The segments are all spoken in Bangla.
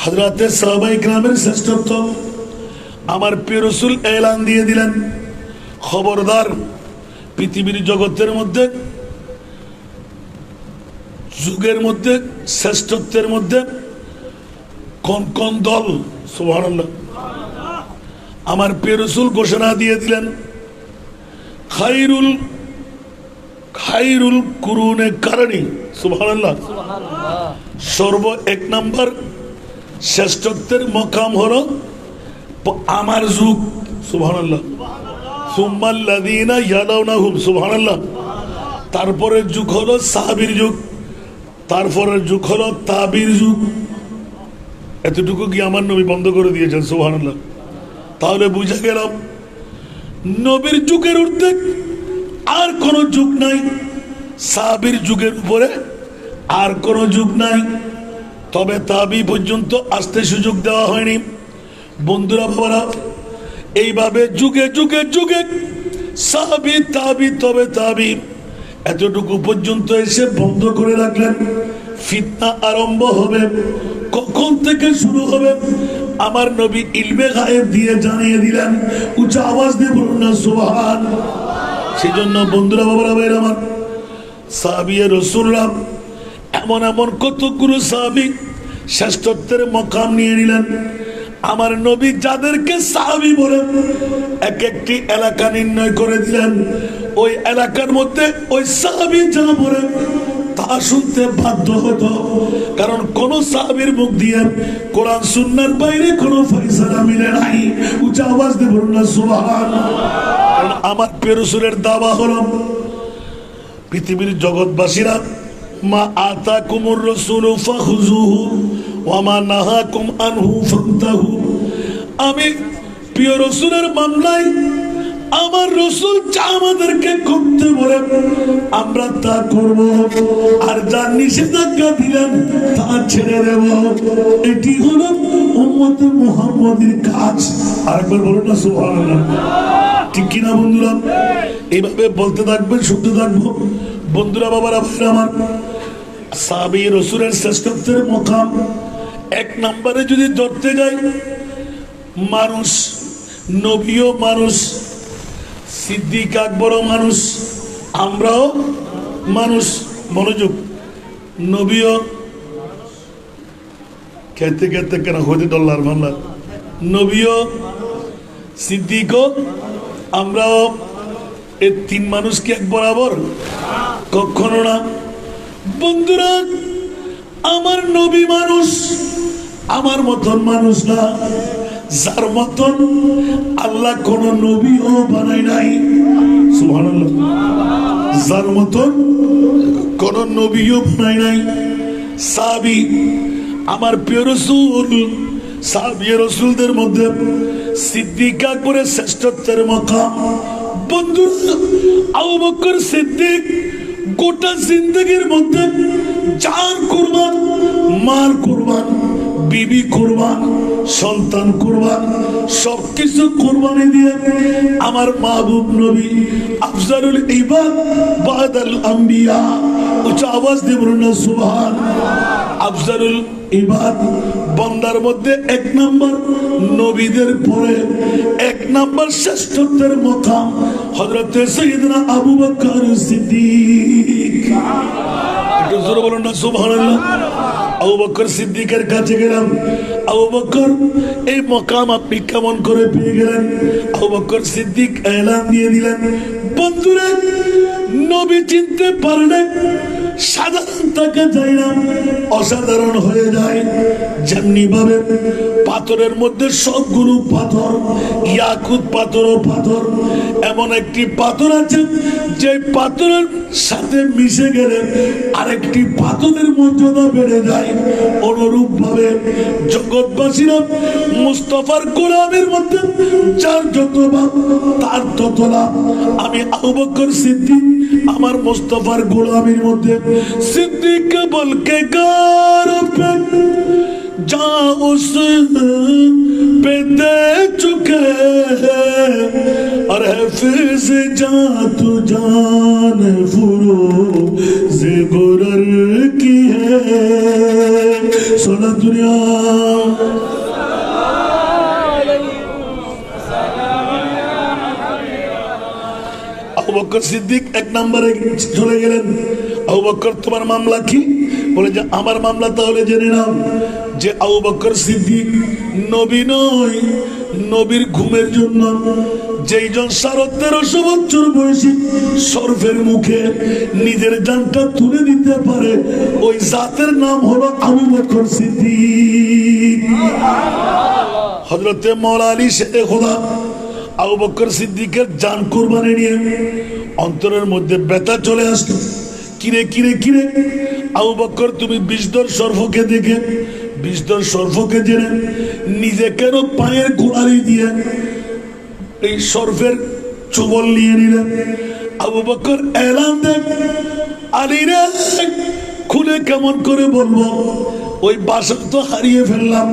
হযরতে সাহাবায়ে কেরামের শ্রেষ্ঠত্ব আমার প্রিয় রাসূল এলান দিয়ে দিলেন, খবরদার পৃথিবীর জগতের মধ্যে যুগের মধ্যে শ্রেষ্ঠত্বের মধ্যে কোন কোন দল, সুবহানাল্লাহ, আমার প্রিয় রাসূল ঘোষণা দিয়ে দিলেন, খায়রুল কুরুনে কারণী, সুবহানাল্লাহ, সর্ব এক নম্বর শ্রেষ্ঠত্বের মকাম হলো আমার যুগ, সুবহানাল্লাহ, সুম্মাল্লাযীনা ইয়ালাউনাহুম, সুবহানাল্লাহ, তারপরের যুগ হলো সাহাবীর যুগ, তারপরের যুগ হলো তাবির যুগ। এতটুকু কি আমার নবী বন্ধ করে দিয়েছেন? সুবহানাল্লাহ। তাহলে বুঝা গেল নবীর যুগের ঊর্ধ্বে আর কোন যুগ নাই, সাহাবীর যুগের উপরে আর কোন যুগ নাই। তবে তাবি পর্যন্ত আসতে সুযোগ দেওয়া হয়নি। বন্ধুরা বাবারা, এইভাবে যুগে যুগে যুগে সাহাবী তাবি তবে তাবি এতটুকু পর্যন্ত এসে বন্ধ করে রাখলেন। ফিতনা আরম্ভ হবে কখন থেকে শুরু হবে আমার নবী ইলমে গায়েব দিয়ে জানিয়ে দিলেন। উচ্চ আওয়াজ দিয়ে বলুন না সুবহান। সেই জন্য বন্ধুরা বাবারা ভাইরা আমার, সাহাবী রাসূলুল্লাহ এমন এমন কতগুলো সাহাবী শ্রেষ্ঠত্বের মকাম নিয়ে নিলেন। আমার নবী যাদেরকে সাহাবী বলেন এক একটি এলাকা নির্ণয় করে দিলেন। ওই এলাকার মধ্যে ওই সাহাবী যা বলেন তা শুনতে বাধ্য হতো, কারণ কোন সাহাবীর মুখ দিয়ে কোরআন সুন্নাহর বাইরে কোনো ফয়সালা মিলে নাই। উচ্চ আওয়াজ দিয়ে বলুন না সুবহান। কারণ আমার প্রিয় রাসূলের দাওয়া হলো পৃথিবীর জগৎবাসীরা, মা আতাকুমুর রাসূলু ফাখুযুহু ওয়া মা নাহাকুম আনহু ফান্তাহু। আমি প্রিয় রাসূলের মামলায় আমার রাসূল যা আমাদেরকে করতে বলেন আমরা তা করব, আর যা নিষেধাজ্ঞা দিলেন তা ছেড়ে দেব। এটি হলো উম্মতে মুহাম্মাদীর কাজ। আরেকবার বলুন না সুবহানাল্লাহ। ঠিক কিনা বন্ধুরা? এইভাবে বলতে থাকবেন, শুনতে থাকবো। বন্ধুরা বাবারা ভাইরা আমার, সাহাবী রাসূলের শ্রেষ্ঠত্বের মকাম এক নম্বরে যদি ধরতে যাই, মানুষ, নবীও মানুষ, সিদ্দিক আকবরও মানুষ, আমরাও মানুষ। মনোযোগ, নবীও খেতে খেতে কেন হতে ডলার মামলা, নবীও সিদ্দিকও আমরাও। এই তিন মানুষ কি এক বরাবর? কখনো না। বন্ধুরা, আমার নবী মানুষ, আমার মতন মানুষ না, যার মতন আল্লাহ কোন নবীও বানায় নাই। সুবহানাল্লাহ। যার মতন কোন নবীও বানায় নাই। সাহাবী আমার প্রিয় রাসূল, সাহাবী রাসূলদের মধ্যে সিদ্দিক আকবরের শ্রেষ্ঠত্বের মাকাম। বন্ধুরা, আবু বকর সিদ্দিক গোটা জিন্দেগির মধ্যে জান কুরবান, মাল কুরবান, বিবি কুরবান, সন্তান কুরবান, সবকিছু কুরবানি দিয়ে আমার মাহবুব নবী আফজালুল ইবাদ বাদাল আম্বিয়া, উচ্চ আওয়াজ দিয়ে বলুন না সুবহান। আফজালুল ইবাদ বান্দার মধ্যে এক নম্বর, নবীদের পরে এক নম্বর শ্রেষ্ঠত্বের মকাম হযরত সাইয়েদনা আবু বকর সিদ্দিক। একটু জোরে বলুন না সুবহানাল্লাহ। আবু বকর সিদ্দিকের কাছে গেলাম, আবু বকর এই মকাম আপনি কেমন করে পেয়ে গেলেন? আবু বকর সিদ্দিক এলান দিয়ে দিলেন। বন্ধুরা, নবী চিনতে পারলে সাধারণ তাকে যায় না, অসাধারণ হয়ে যায়। যেমনি ভাবে পাথরের মধ্যে সবগুলো পাথর, ইয়াকুত পাথর ও পাথর, এমন একটি পাথর আছে যে পাথরের সাথে মিশে গেলে আরেকটি পাথরের মর্যাদা বেড়ে যায়। অনুরূপ ভাবে জগৎবাসীরা মুস্তাফার গোলামের মধ্যে যার যত ভাব তার তত লাভ। আমি আবু বকর সিদ্দিক আমার মুস্তাফার গোলামের মধ্যে सिद्दीक बोल के गार पे जा उस पे दे चुके और हफिज जा तू जान फुरो से गुरर की है सुना দুনিয়া। আবু বকর সিদ্দিক 1 নম্বরে চলে গেলেন। আবু বকর তোমার মামলা কি? বলে যে আমার মামলা তাহলে জেনে নাও যে আবু বকর সিদ্দিক নবী নয়, নবীর ঘুমের জন্য যেইজন 1350 বছর বয়সী সর্ফের মুখে নিজের জানটা তুলে দিতে পারে, ওই জাতের নাম হলো আবু বকর সিদ্দিক। হযরতে মাওলা আলী শেরে খোদা আবু বকর সিদ্দিকের জান কুরবানি নিয়ে অন্তরের মধ্যে ব্যথা চলে আসলো। কিরে কিরে কিরে আবু বকর, তুমি বিষধর সর্পকে দেখে, বিষধর সর্পকে জেনে নিজে কেন পায়ের গোড়ালি দিয়ে এই সর্পের চুবল নিয়ে নিলেন? আবু বকর এলান দেন, আলী রে খুলে কেমন করে বলবো, ওই বাসন তো হারিয়ে ফেললাম,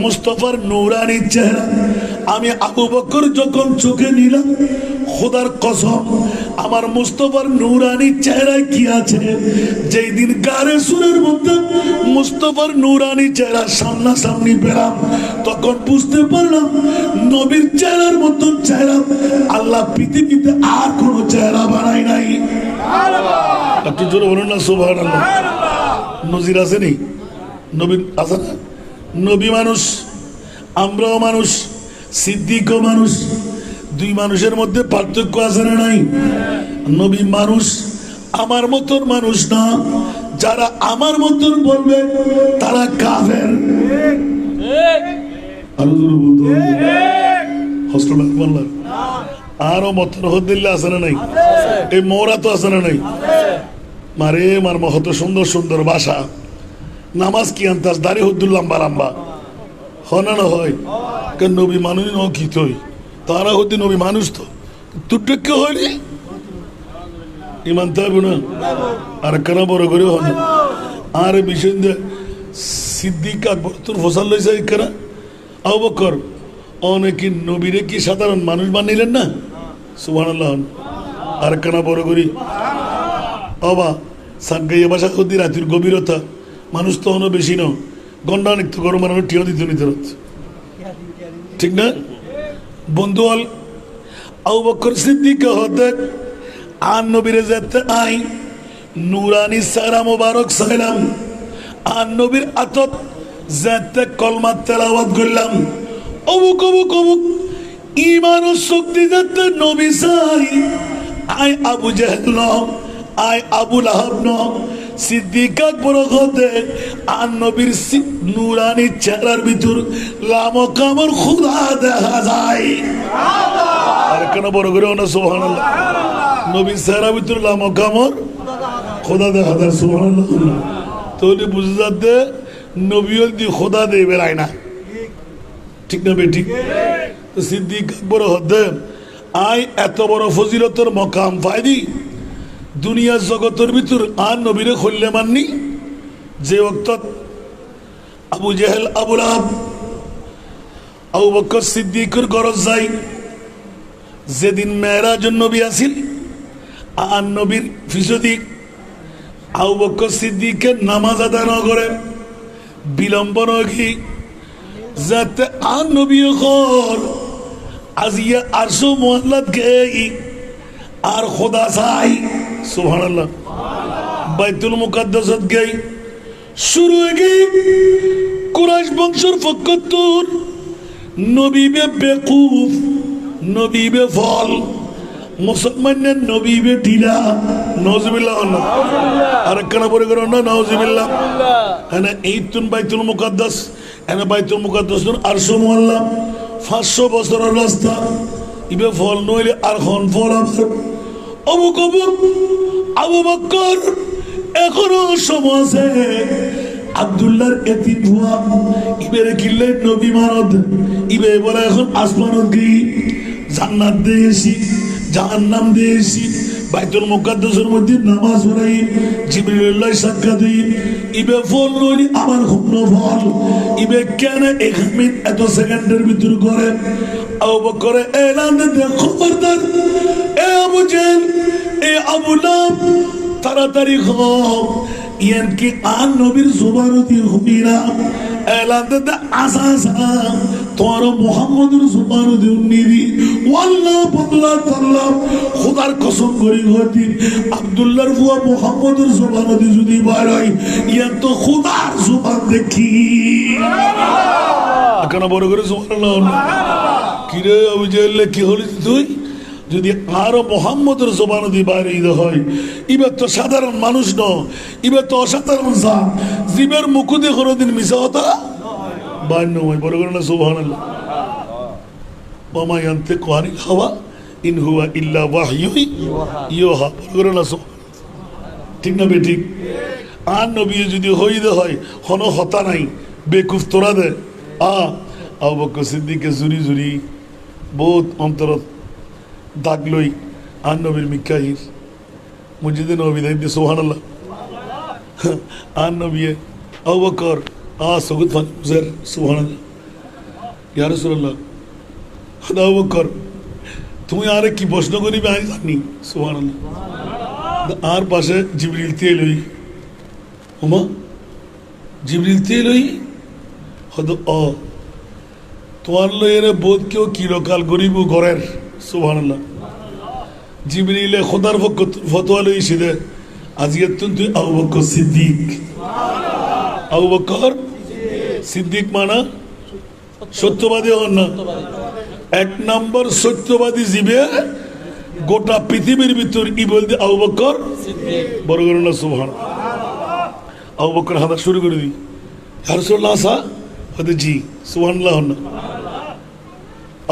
মুস্তফার নূরানি চেহারা আমি আবু বকর যখন চোখে নিলাম, খোদার কসম আমার মুস্তফার নূরানি চেহারায় কি আছে, যেই দিন গারে সুরের মধ্যে মুস্তফার নূরানি চেহারা সামনাসামনি পেলাম, তখন বুঝতে পারলাম নবীর চেহারার মতো চেহারা আল্লাহ পৃথিবীতে আর কোনো চেহারা বানায় নাই। একটু জোরে বলুন না সুবহানাল্লাহ। নজির আসেনি? নবী আছে না? নবী মানুষ, আমরাও মানুষ, সিদ্দিকও মানুষ, দুই মানুষের মধ্যে পার্থক্য আছে না নাই? নবী মানুষ, আমার মতন মানুষ না। যারা আমার মতন বলবে তারা কাফের। আরো মতন হদিল্লা আছে না নাই? এই মোরা তো আছে না নাই? মারে মার মহত সুন্দর সুন্দর ভাষা, নামাজ কি আনতাস, দাড়ি হদ্দুল লম্বা লম্বা হয় না হয়? কেন নবী মানুষ ন কি তুই, তারা হদ্দি নবী মানুষ তো তুটকে হয়নি ইমান থাকবো না। আর কেন বড় করে হন আর বিষয় সিদ্দিক আকবর তোর ফসল লইছে কেনা আবু বকর অনেকে নবীরে কি সাধারণ মানুষ বানিলেন না? সুবহানাল্লাহ। আর কেন বড় করি বাবা সাঙ্গাইয়া বাসা হদ্দি রাতির গভীরতা মানুষ তো অন্য বেশি না, গন্ডা অনেক তো গরম মানুষ টিয়া দিত নিতে ঠিক না? বন্ধু হল আবু বকর সিদ্দিক হতে আর নবীরে যেতে আই নুরানি সারা মোবারক সাইলাম, আর নবীর আতত যেতে কলমা তেলাওয়াত করলাম, অবুক অবুক অবুক ইমান ও শক্তি যেতে নবী চাই। আই আবু জেহেল ন, আই আবু লাহাব ন, সিদ্দিক আকবর হতে আর নবীর নুরানি চেহারার ভিতর লামো কামর খুদা দেখা যায়। আর কেন বড় করে না সুবহানাল্লাহ। নবীর চেহারার ভিতর লামো কামর খোদা দেখা যায়। সুবহানাল্লাহ। তাহলে বুঝে যাতে নবী দি খোদা দিয়ে বেড়ায় না, ঠিক না বে ঠিক? সিদ্দিক আকবর হতে আই এত বড় ফজিলতের মকাম ফায়দি দুনিয়ার জগতের ভিতর আর নবীরে খুললে মাননি। যে ওক্ত আবু জেহেল আবু লাহাব আবু বকর সিদ্দিকের গরজ যাই, যেদিন মেরাজুন নবী আসিল আর নবীর ফিসদি আবু বকর সিদ্দিকের নামাজ আদায় না করে বিলম্ব নগি যাতে আর নবী খর আজিয়া আরশো মোহাল্লাত গেই আর খোদা চাই। সুবহানাল্লাহ। বাইতুল মুকাদ্দাসত গই শুরু হয়ে গই কুরাইশ বংশের ফকতুর নবী বে বেকুফ, নবী বে ফল, মুসলমানের নবী বে ঢিলা। নাউজুবিল্লাহ। আর কেন পরে করো না নাউজুবিল্লাহ। হ্যাঁ এই তুন বাইতুল মুকাদ্দাস, হ্যাঁ বাইতুল মুকাদ্দাস আরশো মোহাল্লা 500 বছরের রাস্তা, ইবে ফল নইলে আর খন ফল আমার অবুক অবুক আবু বকর এখনো সমাজে আব্দুল্লাহর এতিম ভুয়া ইবের কিল্লে নবী মানদ ইবে বলে এখন আসমানত গই জান্নাত দিয়েছি জাহান্নাম দিয়েছি। বাইতুল মুকাদ্দাসের মধ্যে নামাজ পড়াই জিবরিলুল্লাহ সাক্ষাৎ দিই ইবে ফল নইলে আমার হুকম ফল ইবে কেন 1 মিনিট এত সেকেন্ডের ভিতর করে আবু বকর এলান দে খবরদার এ আবু জেহেল এ আবু লাহাব তাড়াতাড়ি হও ইয়ান কি আন নবীর জুবানতি হুবিরা এলান দে আসাসা তোর মুহাম্মদুর জুবানতি উন্নিদি ওয়াল্লাহ বদলা তাল্লাহ খোদার কসম করি হতি আব্দুল্লাহর ফুয়া মুহাম্মদুর জুবানতি যদি বাইরাই ইয়ান তো খোদার জুবান দেখি কেন বড় করে সুবহানাল্লাহ কিরে আবু জাহেল কি হলি তুই যদি আরো মোহাম্মদের জবান দিয়ে বাইরে হয় এবার তো সাধারণ মানুষ ন এবার তো অসাধারণ জাত জীবের মুকুদে কোনোদিন মিশা হতা বাইর নয় বড় করে না সুবহানাল্লাহ মামা ইয়ান্তে কোয়ানিল হাওয়া ইন হুয়া ইল্লা ওয়াহয়ুই ইউহা বড় করে না ঠিক না বেঠিক আর নবী যদি হইতে হয় হন হতা নাই বেকুফ তোরা দে আবু বকর সিদ্দিকে জুরি জুরি বহুত অন্তরত দাগ লই আর নবীর মিকাইল মসজিদে নবী দেখতে সুবহানাল্লাহ আর নবী আবু বকর সগুদ ফান মুজার সুবহানাল্লাহ ইয়া রাসূলুল্লাহ আবু বকর তুমি আরে কি প্রশ্ন করিবে আমি জানি সুবহানাল্লাহ আর পাশে জিবরিল তে লই ওমা জিবরিল তে লই হদ তোমার লইরে বোধ কেউ কিরকাল গরিব ঘরের সুবহানাল্লাহ জিবরিলে খোদার ফতোয়া লইছি দে আজকে তুই আবু বকর সিদ্দিক আবু বকর সিদ্দিক মানা সত্যবাদী হন না এক নম্বর সত্যবাদী জীবে গোটা পৃথিবীর ভিতর ই বলতে আবু বকর বড় করে না সুবহানাল্লাহ আবু বকর হাঁটা শুরু করে দিই ইয়া রাসূলুল্লাহ আসা হতে জি সুবহানাল্লাহ না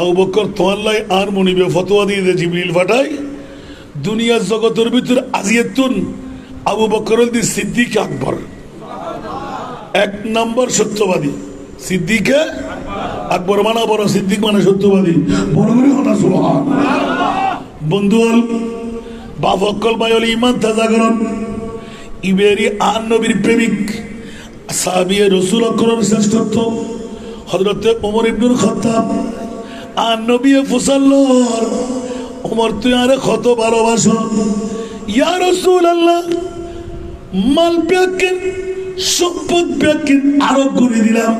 আবু বকর তোয়াল্লাই আর মনিবে ফতোয়া দিয়ে দে জিবরিল ফাটাই দুনিয়ার জগতের ভিতর আজিয়াতুন আবু বকর সিদ্দিক আকবর এক নম্বর সত্যবাদী সিদ্দিক আকবর মানা বড় সিদ্দিক মানে সত্যবাদী বড় করে কথা সুবহানাল্লাহ বন্ধুয়াল বাপ অক্কল বায়ল ইমান তাজা করন ইবেরি আর নবীর প্রেমিক সাহাবিয়ে রাসূল আকরাম শ্রেষ্ঠত্ব হযরতে ওমর ইবনুল খাত্তাব আর নবী ফুসাল্লাহ ওমর তুই আরে কত ভালোবাসো ইয়া রাসূলুল্লাহ মাল ব্যাকিন সম্পদ ব্যাকিন আরো করে দিলাম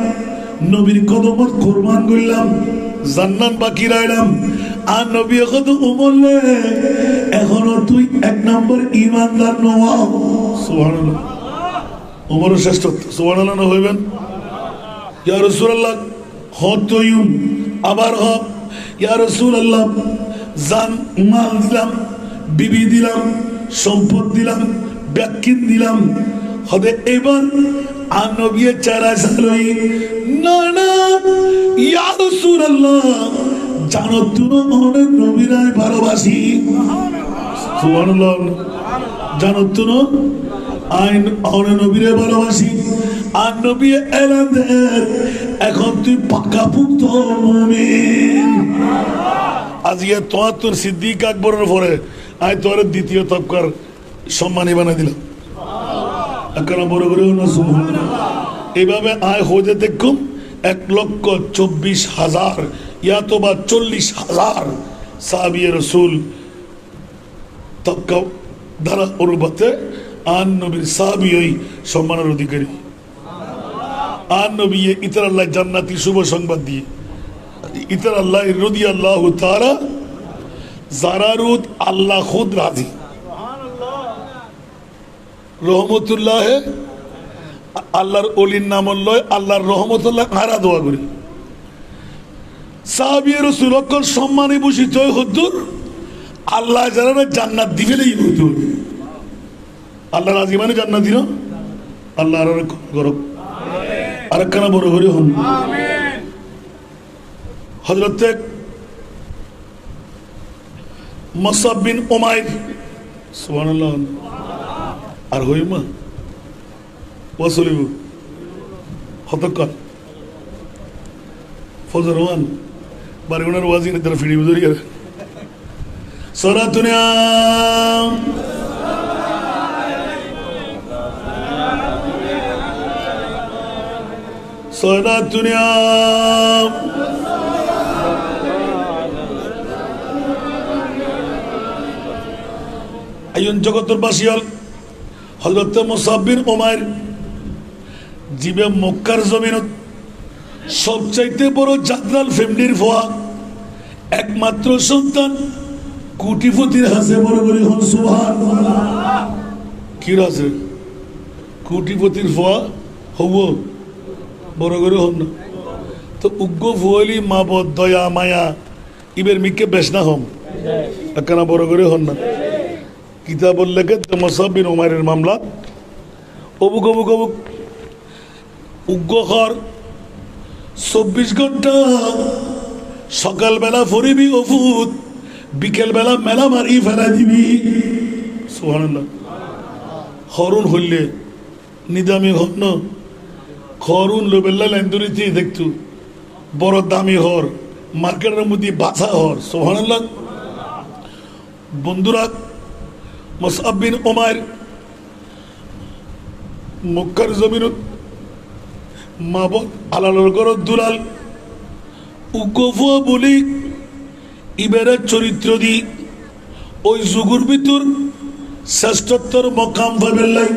নবীর কদমত কুরবান করলাম জান্নাত বাকি রাখলাম আর নবী কত ওমরলে এখনো তুই এক নম্বর ঈমানদার নওয়া সুবহানাল্লাহ ওমর শ্রেষ্ঠত্ব সুবহানাল্লাহ না হইবেন ইয়া রাসূলুল্লাহ হতয়ুম আবার হ ইয়া রাসূলুল্লাহ জান মাল দিলাম বিবি দিলাম সম্পদ দিলাম ব্যাকিন দিলাম হদে এবার আর নবী চারা সালই না না ইয়া রাসূলুল্লাহ জানো তুমি অনেক নবীরাই ভালোবাসি সুবহানাল্লাহ জানো তুমি আইন অনেক নবীরে ভালোবাসি আর নবী এলান দেন এখন তুই পাকা পুক্ত মুমিন আজকে তোর সিদ্দিক আকবরের পরে আয় তোর দ্বিতীয় তবকার সম্মানী বানাই দিলাম এখন বড় করে না সুবহানাল্লাহ এইভাবে আয় হয়ে দেখুন 1,24,000 ইয়া তো বা 40,000 সাহাবিয়ে রাসূল তবকা দ্বারা অনুপাতে আন নবীর সাহাবী ওই সম্মানের অধিকারী আর নবী ইতর আল্লাহ জান্নাতি শুভ সংবাদ দিয়ে ইতর আল্লাহ রাদিয়াল্লাহু তাআলা জারারুদ আল্লাহ খুদ রাজি রহমতুল্লাহ আল্লাহর ওলির নাম লয় আল্লাহর রহমতুল্লাহ হারা দোয়া করি সাহাবী রাসূল সকল সম্মানে ভূষিত হুজুর আল্লাহ যারা জান্নাত দিবেলেই হুজুর আল্লাহ রাজি মানে জান্নাত দিল আল্লাহ আর গরব আরেকখানা বড় করে হন হযরত মুসআব বিন উমাইর সুবহানাল্লাহ আর হইমা ওয়াসলিব হতকাল ফজর ওয়ান বারগুনার ওয়াজিন দ্বারা ফিরি বুঝরি সরাতুনিয়া সরাতুনিয়া আইন জগতের বাসিয়াল হযরত মুসআব বিন উমাইর জিবে মক্কার জমিনত সবচাইতে বড় জাদরাল ফ্যামিলির ফোয়া, একমাত্র সন্তান, কোটিপতির হাসে বড় করে হন সুবহানাল্লাহ। কি আছে কোটিপতির ফোয়া হব বড় করে হন না তো উগ্র ফুয়ালি মা বদ দয়া মায়া ইবের মিকে বেশ না হম একখানা বড় করে হন না। কিতাবুল লেখে মুসআব বিন উমাইরের মামলা অবুক অবুক অবুক উগ্র খর 24 ঘন্টা, সকালবেলা ফরিবি ওফুত, বিকেলবেলা মেলা মারি ফেলা দিবি। সুবহানাল্লাহ। হরুন হইলে নিদামি হন খরুন লোবেল্লা লেন্দুরিতে দেখতু বড় দামি হর মার্কেটের মধ্যে বাছা হর। সুবহানাল্লাহ। বন্ধুরা, মুসআব বিন উমাইর মক্কার জমিনত মা বল আলালর ঘর দুলাল উগ্রফুয়া বলি ইবের চরিত্র দি ওই যুগুর ভিতর শ্রেষ্ঠত্বর মকাম পাবেলাই।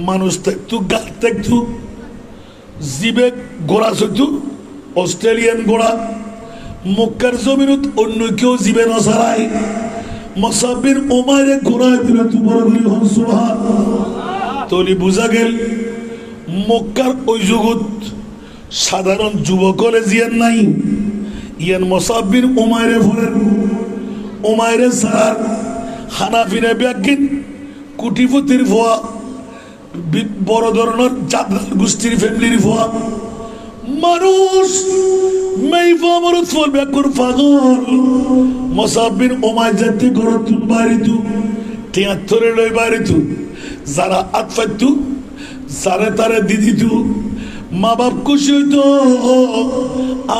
মানুষ থাকতু গাছ থাকতু জিবে গোড়া চইতু অস্ট্রেলিয়ান গোড়া মক্কার জমিনত অন্য কেউ জিবে নসারাই মুসআব বিন উমাইরে গোড়ায় দিলে তু বড় করে হন সুবহানাল্লাহ। তলি বুঝা গেল মক্কার ওই জগৎ সাধারণ যুবকলে জিয়ান নাই, ইয়ান মুসআব বিন উমাইরে ফলেন উমাইরে সার হানাফিনে ব্যাগিন কোটিপতির ফোয়া, বড় ধরনের জাদরাল গোষ্ঠীর ফ্যামিলির ফোয়া মানুষ মেইফা মরত ফল ব্যাকুর পাগল। মুসআব বিন উমাইর যাতে গরতুন বাড়িতু 73 লই বাড়িতু যারা আতফাইতু সারে তারে দিদি তু মা বাপ খুশি হইতো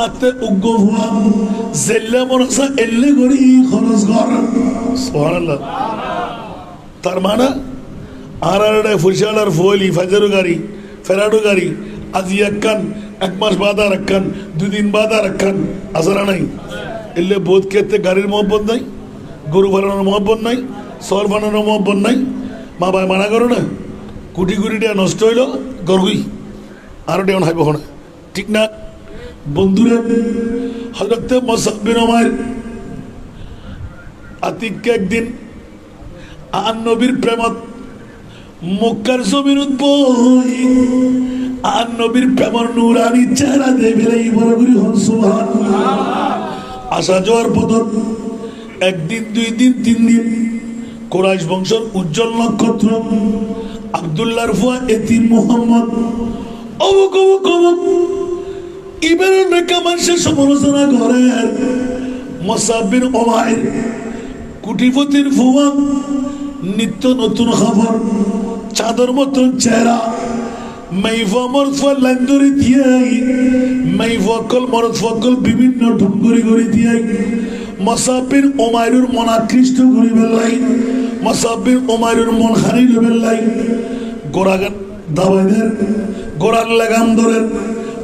আতে উগ্র হওয়া জেল্লে মনসা এল্লে করি খরচ কর। সুবহানাল্লাহ। তার মানে আর ফুলশালার ফুয়েলি ফাজারো গাড়ি ফেরাডো গাড়ি আজি একখান 1 মাস বাদ আর একখান 2 দিন বাদ আর একখান আসারা নাই এলে বোধ ক্ষেত্রে গাড়ির মহব্বত নাই, গরু বানানোর মহব্বত নাই, সর বানানোর মহব্বত নাই। মা বাবা মানা করো না কোটি কোটি টাকা নষ্ট হইল গর্বই আরো টেমন হাইব না ঠিক না। বন্ধুরা, হযরত মুসআব বিন উমাইর আতিককে একদিন আন নবীর প্রেমত মক্কার জমিনত বই আন নবীর প্রেমর নুরানি চেহারা দেবেলাই বড় করে হন সুবহানাল্লাহ। আসা যাওয়ার পথত 1 দিন 2 দিন 3 দিন কুরাইশ বংশের উজ্জ্বল নক্ষত্র আব্দুল্লাহর ফুয়া এতিম মুহাম্মদ অবুক অবুক অবুক ইবের রেখা মানুষের সমালোচনা করে। মুসআব বিন উমাইর কোটিপতির ফুয়া, নিত্য নতুন খবর, চাঁদের মতন চেহারা, মাইফা মরফা লাইন্দরি দিয়ে মাইফাকল মরফাকল বিভিন্ন ঢঙ্গরি করে দিয়ে মুসআব বিন উমাইরের মন আকৃষ্ট করি বেলাই, মুসআব বিন উমাইরের মন হারিয়ে বেলাই। গোড়াগান দাবাইদের গোড়ার লাগাম ধরে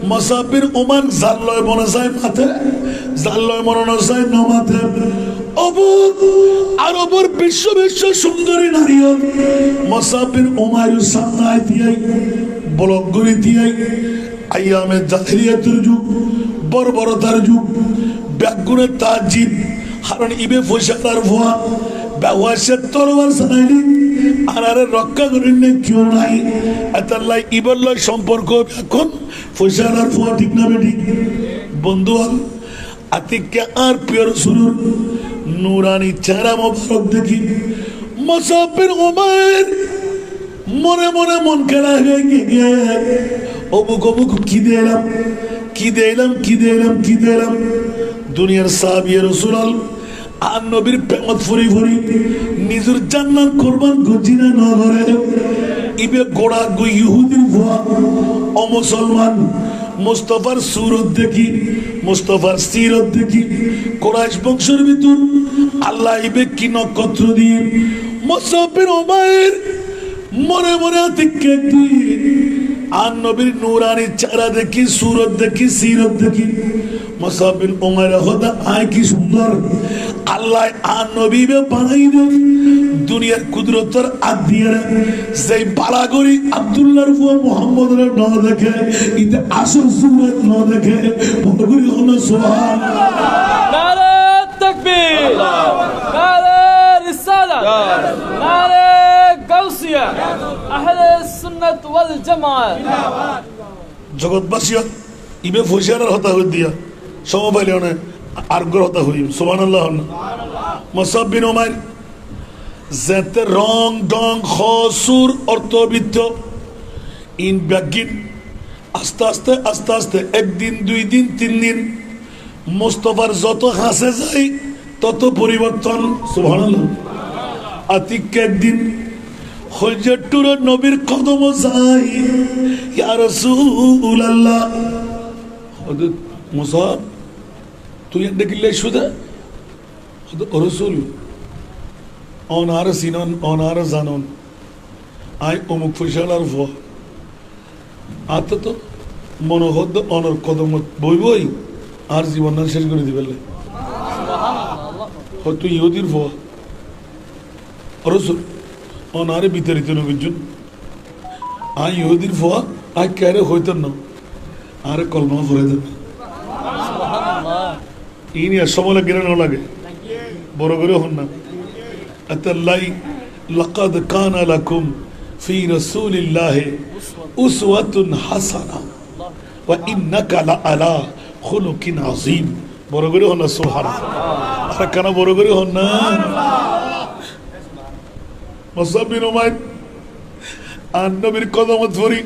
মুসআব বিন উমাইর জাল্লয় মনে যায় মাথে, জাল্লয় মনে যায় ন মাথে। আরবের বিশ্ব বিশ্ব সুন্দরী নারীও মুসআব বিন উমাইরের সামনে দিয়ে ব্লক করে দিয়ে আইয়ামে জাহিলিয়াতের যুগ, বর্বরতার যুগ, ব্যাগুনের তাজিব হারণ ইবে ফয়সালার ভুয়া ব্যবহার তরবার সানাইলি আনারে রক্ষা করেন না কেউ নাই। এতাল্লাই ইবল্লাই সম্পর্ক এখন ফয়সালার ভুয়া ঠিক না বেটি। বন্ধু আতিককে আর পিওর শুরুর নুরানি চেহারা মোবারক দেখি মুসআব বিন উমাইর মনে মনে মন খারাপ হয়ে গিয়ে অবুক অবুক কি দিলাম কি দিলাম কি দিলাম কি দিলাম। দুনিয়ার সাহাবী রাসূল আর নবীর প্রেমত ফুরি ফুরি নিজের জান্নাত কুরবান গজিনা ন করে ইবে গোড়া গো ইহুদির ভুয়া ও মুসলমান মুস্তাফার সুরত দেখি, মুস্তাফার সিরত দেখি, কুরাইশ বংশের ভিতর আল্লাহ ইবে কি নক্ষত্র দিয়ে মুসআব বিন উমাইর মনে মনে আতিককে আর নবীর নুরানি চেহারা দেখি, সুরত দেখি, সিরত দেখি মুসাব বিন উমাইর হদা আয় কি সুন্দর আল্লাহ আর নবী বে বানাই দেন দুনিয়ার কুদরতের আদিয়ার সেই বালাগরি আব্দুল্লাহর ফুয়া মুহাম্মদের ন দেখে ইতে আসল সুরত ন দেখে বলগুলি হলো সুবহানাল্লাহ নারে তাকবীর নারে রিসালাত নারে গাউসিয়া আহলে সুন্নাত ওয়াল জামাত জগৎবাসী ইবে ফসিয়ার হতা হই দিয়া সমবাইলে অনে আরগর হতা হই সুবহানাল্লাহ মুসাব বিন উমাইর যেতে রং ডং খসুর অর্থবিত্ত ইন ব্যাগিন আস্তে আস্তে আস্তে আস্তে একদিন দুই দিন তিন দিন মুস্তফার যত হাসে যায় তত পরিবর্তন সুবহানাল্লাহ আতিক একদিন হজরতুর নবীর কদম যায় ইয়া রাসূলুল্লাহ হযরত মুসাব তুই দেখিলে শুধু হযরত রাসূল অনার সিনন অনার জানন আই অমুক ফসলার ফ আত তো মনোহদ অনর কদম বই বই আর জীবন শেষ করে দিবে হয়তো ইহুদির ফ রসুল অনারে বিতাড়িত নবীজন আই ইহুদির ফ আই ক্যারে হইতেন না আরে কলমা ফরে দেবে ইনি আর সময় লাগে না লাগে বড় করে হন না আতাল্লাই লাকাদ কানা লাকুম ফি রাসূলিল্লাহি উসওয়াতুন হাসানাহ ওয়া ইন্নাকা লাআলা খুলুকিন আযীম বড় করে হন না সুবহানাল্লাহ আর কেন বড় করে হন না মুসাব বিন উমাইর আর নবীর কদমত ধরি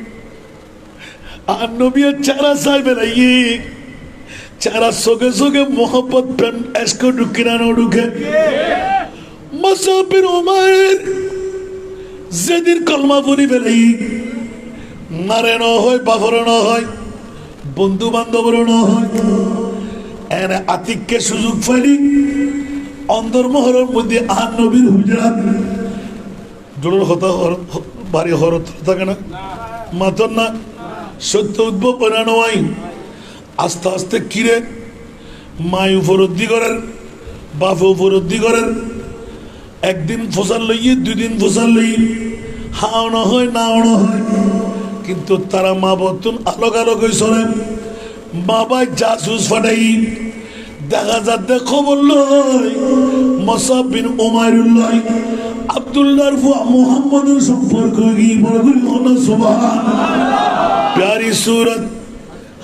আর নবীর চারা সাহেব বেলাইয়ে চারা সোগে সোগে মোহব্বত প্রেম এসকো ঢুকে না ঢুকে মুসাব বিন উমাইর যেদিন কলমা পড়ি বেলাই মারে ন হয় বাফর ন হয় বন্ধু বান্ধবর ন হয় এনে আতিককে সুযোগ পাইলি অন্তর্মহরের মধ্যে আর নবীর হুজরাত জোরের হতা বাড়ি হরত থাকে না মাতন না সত্য উদ্ভব বানানো হয় আস্তে আস্তে কিরে মাই উপলব্ধি করেন বাপ উপলব্ধি করেন একদিন ফসল লইয়ে দুই দিন ফসল লই হাওনা হয় নাওনা হয় কিন্তু তারা মা বর্তন আলোক আলোক হয়ে চলেন বাবাই জাসুস ফাটাই দেখা যাতে খবর লয় মুসাব বিন উমাইরুল্লাহ আব্দুল্লাহর ফুয়া মুহাম্মদের সম্পর্ক কি বলগুলি হলো সুবহানাল্লাহ प्यारी सूरत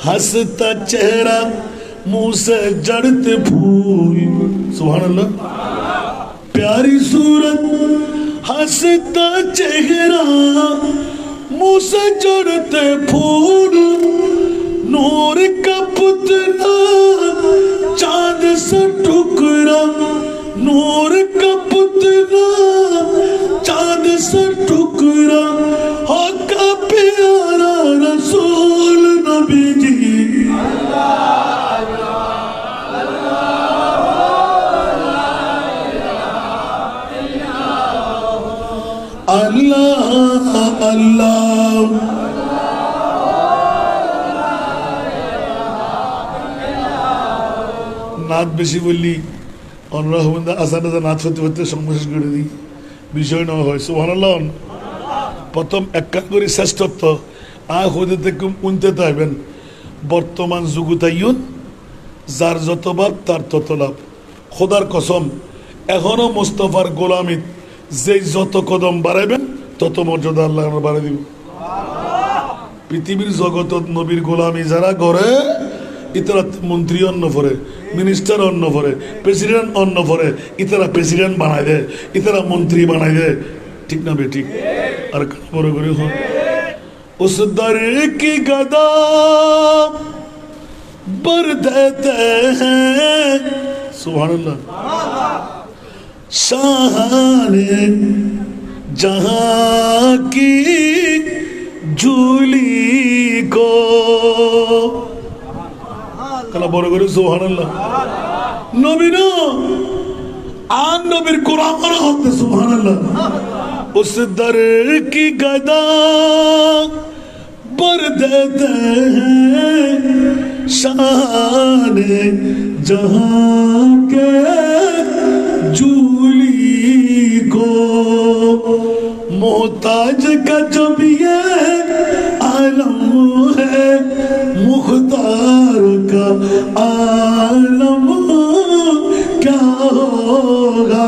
हंसता चेहरा मुंह से जड़ते फूल सुभान अल्लाह प्यारी सूरत हंसता चेहरा मुंह से जड़ते फूल नूर का पुतला चांद सा टुकड़ा नूर का पुतला चांद सा टुकड़ा का प्यारा रसूल नबी जी अल्लाह अल्लाह नाथ बेशी बोली अनुराग आसान नाथ হতে হতে সংশেষ করে দিই বিষয় না হয় সুবহানাল্লাহ প্রথম একটা করে শ্রেষ্ঠত্ব আ হতে থেকে উনতে তাইবেন বর্তমান যুগতাইয়ুন যার যত ভাব তার তত লাভ খোদার কসম এখনো মুস্তাফার গোলামিত যেই যত কদম বাড়াইবেন তত মর্যাদা আল্লাহ বাড়াই দিব পৃথিবীর জগতত নবীর গোলামি যারা করে ইতারা মন্ত্রী অন্য পরে মিনিস্টার অন্য পরে প্রেসিডেন্ট অন্য পরে ইতারা প্রেসিডেন্ট বানাই দেয় ইতারা মন্ত্রী বানাই দেয় ঠিক না বেঠিক আর বড় করে হন उस दर की गदा बर देते हैं सुभान अल्लाह शाहाने जहां की झूली को कला बड़ करे सुभान अल्लाह नबी ना आन नबीर कुरान होते सुभान अल्लाह उस दर की गदा बर देते हैं शान जाने जहां के जूली को मोहताज का जब ये आलम है मुख्तार का आलम क्या होगा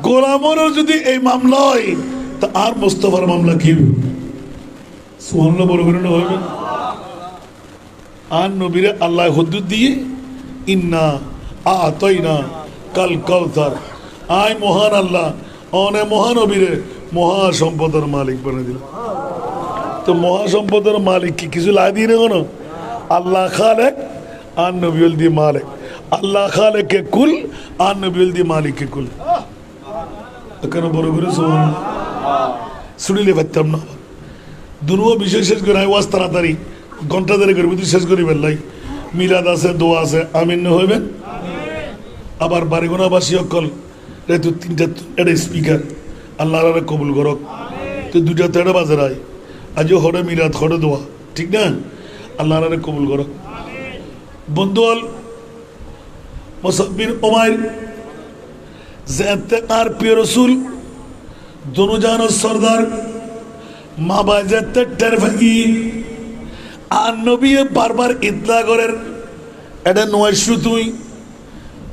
গোলামের যদি এই মামলা হয় তা আর মুস্তাফার মামলা কি সুবহানাল্লাহ বড় করে না হবে আর নবীরে আল্লাহ হুদুদ দিয়ে ইন্না আতাইনা কাল কাউসার আই মহান আল্লাহ অনে মহানবীরে মহা সম্পদের মালিক বানিয়ে দিল তো মহা সম্পদের মালিক কি কিছু লাই দিয়ে কোনো আল্লাহ খালেক আর নবীল দিয়ে মালিক আল্লাহ খালেক কে কুল আর নবীল দিয়ে মালিক কে কুল কেন বড় করে শুনিলে পারতাম না দুনুও বিষয় শেষ করে ওয়াজ তাড়াতাড়ি ঘন্টা ধরে করবি তুই শেষ করি বেল্লাই মিলাদ আছে দোয়া আছে আমিন হইবেন আবার বাড়িগোনাবাসী অকল তো তিনটা এটা স্পিকার আল্লাহ কবুল করক তো দুটা তো এটা বাজার আয় আজও হরে মিলাদ হরে দোয়া ঠিক না আল্লাহ কবুল করক বন্ধু হল মুসাব্বির উমাইর আর প্রিয় রসুল দোনো জানো সর্দার মা বাজাতে টের ভাগি আর নবী বারবার ইতলা করেন এটা নয় তুই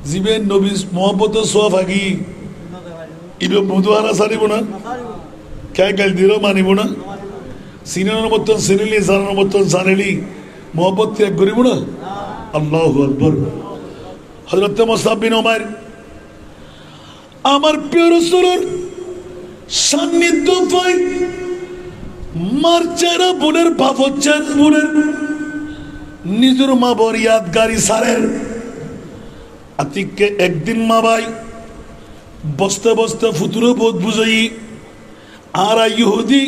জিবে নবী মোহাম্মত সোয়া ভাগি ইবে মধুয়ানা সারিব না কে গাল দিল মানিব না সিনানোর মতন সিনিলি জানানোর মতন জানিলি মোহাম্মত ত্যাগ করিব না আল্লাহু আকবার হযরত মুসআব বিন উমাইর আমার প্রিয় রাসূলের সান্নিধ্য পাই মার চেহারা বোনের বাপর চেহারা বোনের নিজের মা বর ইয়াদগারি সারের আতিককে একদিন মা ভাই বসতে বসতে ফুতুরে বোধ বুঝাই আর ইহুদি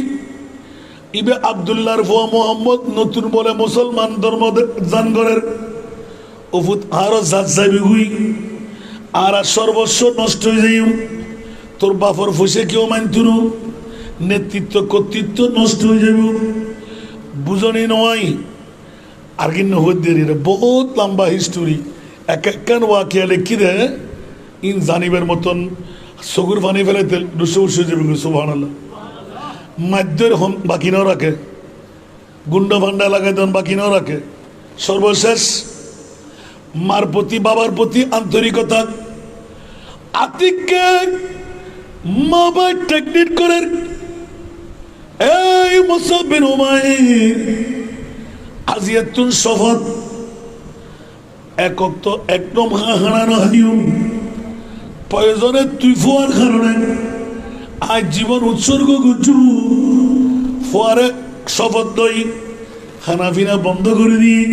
ইবে আব্দুল্লাহর ফুয়া মোহাম্মদ নতুন বলে মুসলমান ধর্ম জানগরের ওফুত আরো জাত যাবি হুই আর সর্বস্ব নষ্ট হয়ে যাই তোর বাপর ফুসে কেউ মানতুন নেতৃত্ব কর্তৃত্ব নষ্ট হয়ে যাব বুঝনি নয় আর কিন্তু হদ্দের বহুত লম্বা হিস্টোরি এক একখান ওয়াকিয়া লিখি দে ইন জানিবের মতন সগুর পানি ফেলে তেল দুশো উৎসে যাবে সুবহানাল্লাহ মাধ্যের বাকি নাও রাখে গুন্ডা ভান্ডা লাগাই দেন বাকি নাও রাখে সর্বশেষ মার প্রতি বাবার প্রতি আন্তরিকতা আতিককে মা বাবা টেকনিক করেন এই মুসআব বিন উমাইর আজিয়াতুন শফাত একক তো একদম হারানো হাইম প্রয়োজনে তুই ফোয়ার কারণে আজ জীবন উৎসর্গ করছু ফোয়ারে শপথ দই খানাফিনা বন্ধ করে দিই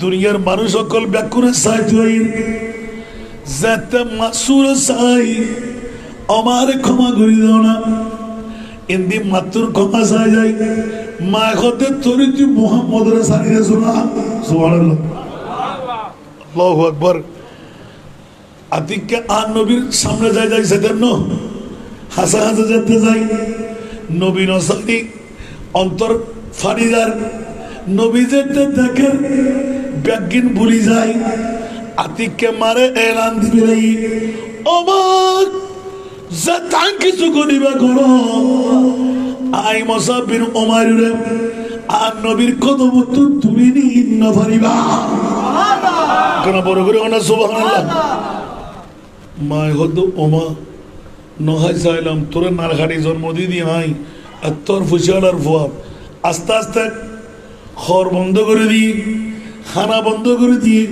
দুনিয়ার মানুষ সকল ব্যাকুণের সাহায্য যাতে মাসুর চাই আমার ক্ষমা করি দাও না এমনি মাত্র ক্ষমা চাই যাই মা হতে তোর তুই মোহাম্মদের সারিয়ে শোনা সুবহানাল্লাহ আল্লাহু আকবার আতিককে আর নবীর সামনে যাই যাই সেদের ন হাসা হাসা যেতে যাই নবী নসারি অন্তর ফারিদার নবী যেতে দেখেন ব্যাগিন ভুলি যায় আতিককে মারে এলান দিবে অবাক যে তান কিছু করিবা করো আই মুসআব বিন উমাইর আর নবীর কদম তুলিনি না পারিবা কেন বড় করে না সুবহানাল্লাহ মায় হদ ওমা নহাই চাইলাম তোর নারঘাটি জন্ম দিদি আই আর তোর ফুসিয়ালার ফুয়া আস্তে আস্তে খর বন্ধ করে দিই খানা বন্ধ করে দিয়ে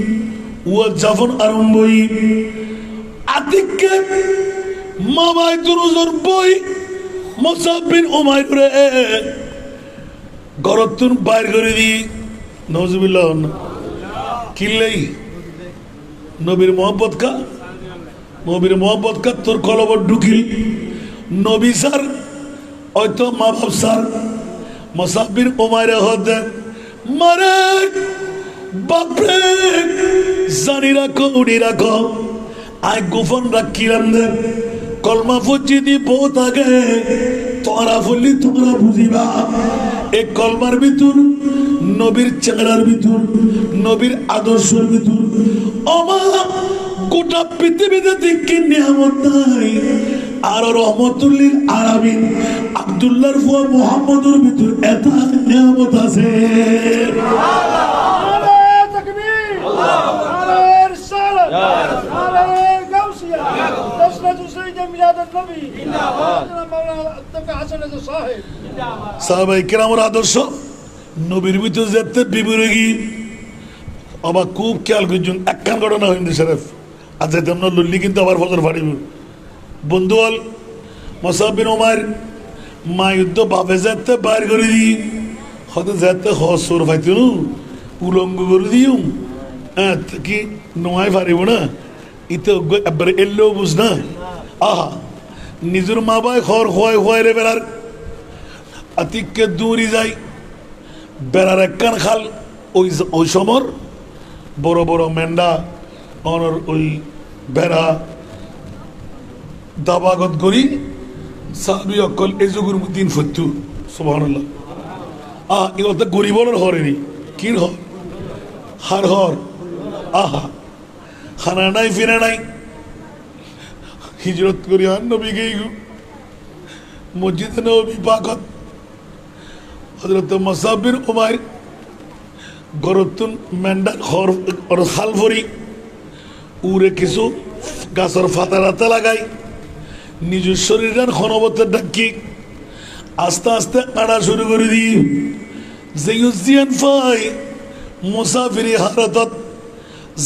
ও যখন আরম্ভই আতিককে মামাই দুরুজর বই মুসআব বিন উমাইর ঘরতুন বাইর করে দিই নওজুবিল্লাহ কিল্লাই নবীর মোহাম্মত কা তোর কলবর ঢুকিল নবী স্যার হয়তো মা বাপ স্যার মুসআব বিন উমাইর হতে মারে বাপরে জানি রাখো উনি রাখো আই গোপন রাখিলাম দে কলমা ফুচি দি বহুত আগে তোরা বললি তোমরা বুঝিবা এই কলমার ভিতর নবীর চেহারার ভিতর নবীর আদর্শের ভিতর আমা গোটা পৃথিবীতে দেখি নিয়ামত নাই আর রহমতুল্লিল আলামিন আব্দুল্লাহর ফুয়া মুহাম্মদের ভিতর এত নিয়ামত আছে সাহাবায়ে কেরামের আদর্শ নবীর ভিতর যেতে বিবরগী আবার খুব খেয়াল করছেন একখান ঘটনা হইন্দে শরীফ আজ যেতে আমরা লুল্লি কিন্তু আবার ফজর ফাড়িব বন্ধু হল মুসাব বিন উমাইর মা যুদ্ধ বাপে যেতে বাইর করে দিই হয়তো যেতে হসর পাইতো উলঙ্গ করে দিও হ্যাঁ কি নোয়াই পারিব না ইতে একবারে এলেও বুঝ না আহা নিজের মা বাই খর খোয়াই খোয়াই রে বেড়ার আতিককে দূরি যাই বেড়ার একখান খাল ওই সমর বড় বড় মেন্ডা অনর ওই বেড়া দাবাগত করি সাবি অকল এই যুগের দিন ফত্যু সুবহানাল্লাহ ইগত গরিবনের হরেনি কির হর হার হর আহা খানা নাই ফিরে নাই হিজরত করি আর নবী গেই মসজিদে নবী পাকত হযরত মুসাব বিন উমাইর গরতুন মেন্ডা খর খাল ভরি উড়ে কিছু গাছের ফাতা রাতা লাগাই নিজের শরীরের ক্ষণবতের ডাকি আস্তে আস্তে আড়া শুরু করে দিই জিয়ান ফাই মুসাফিরি হারতত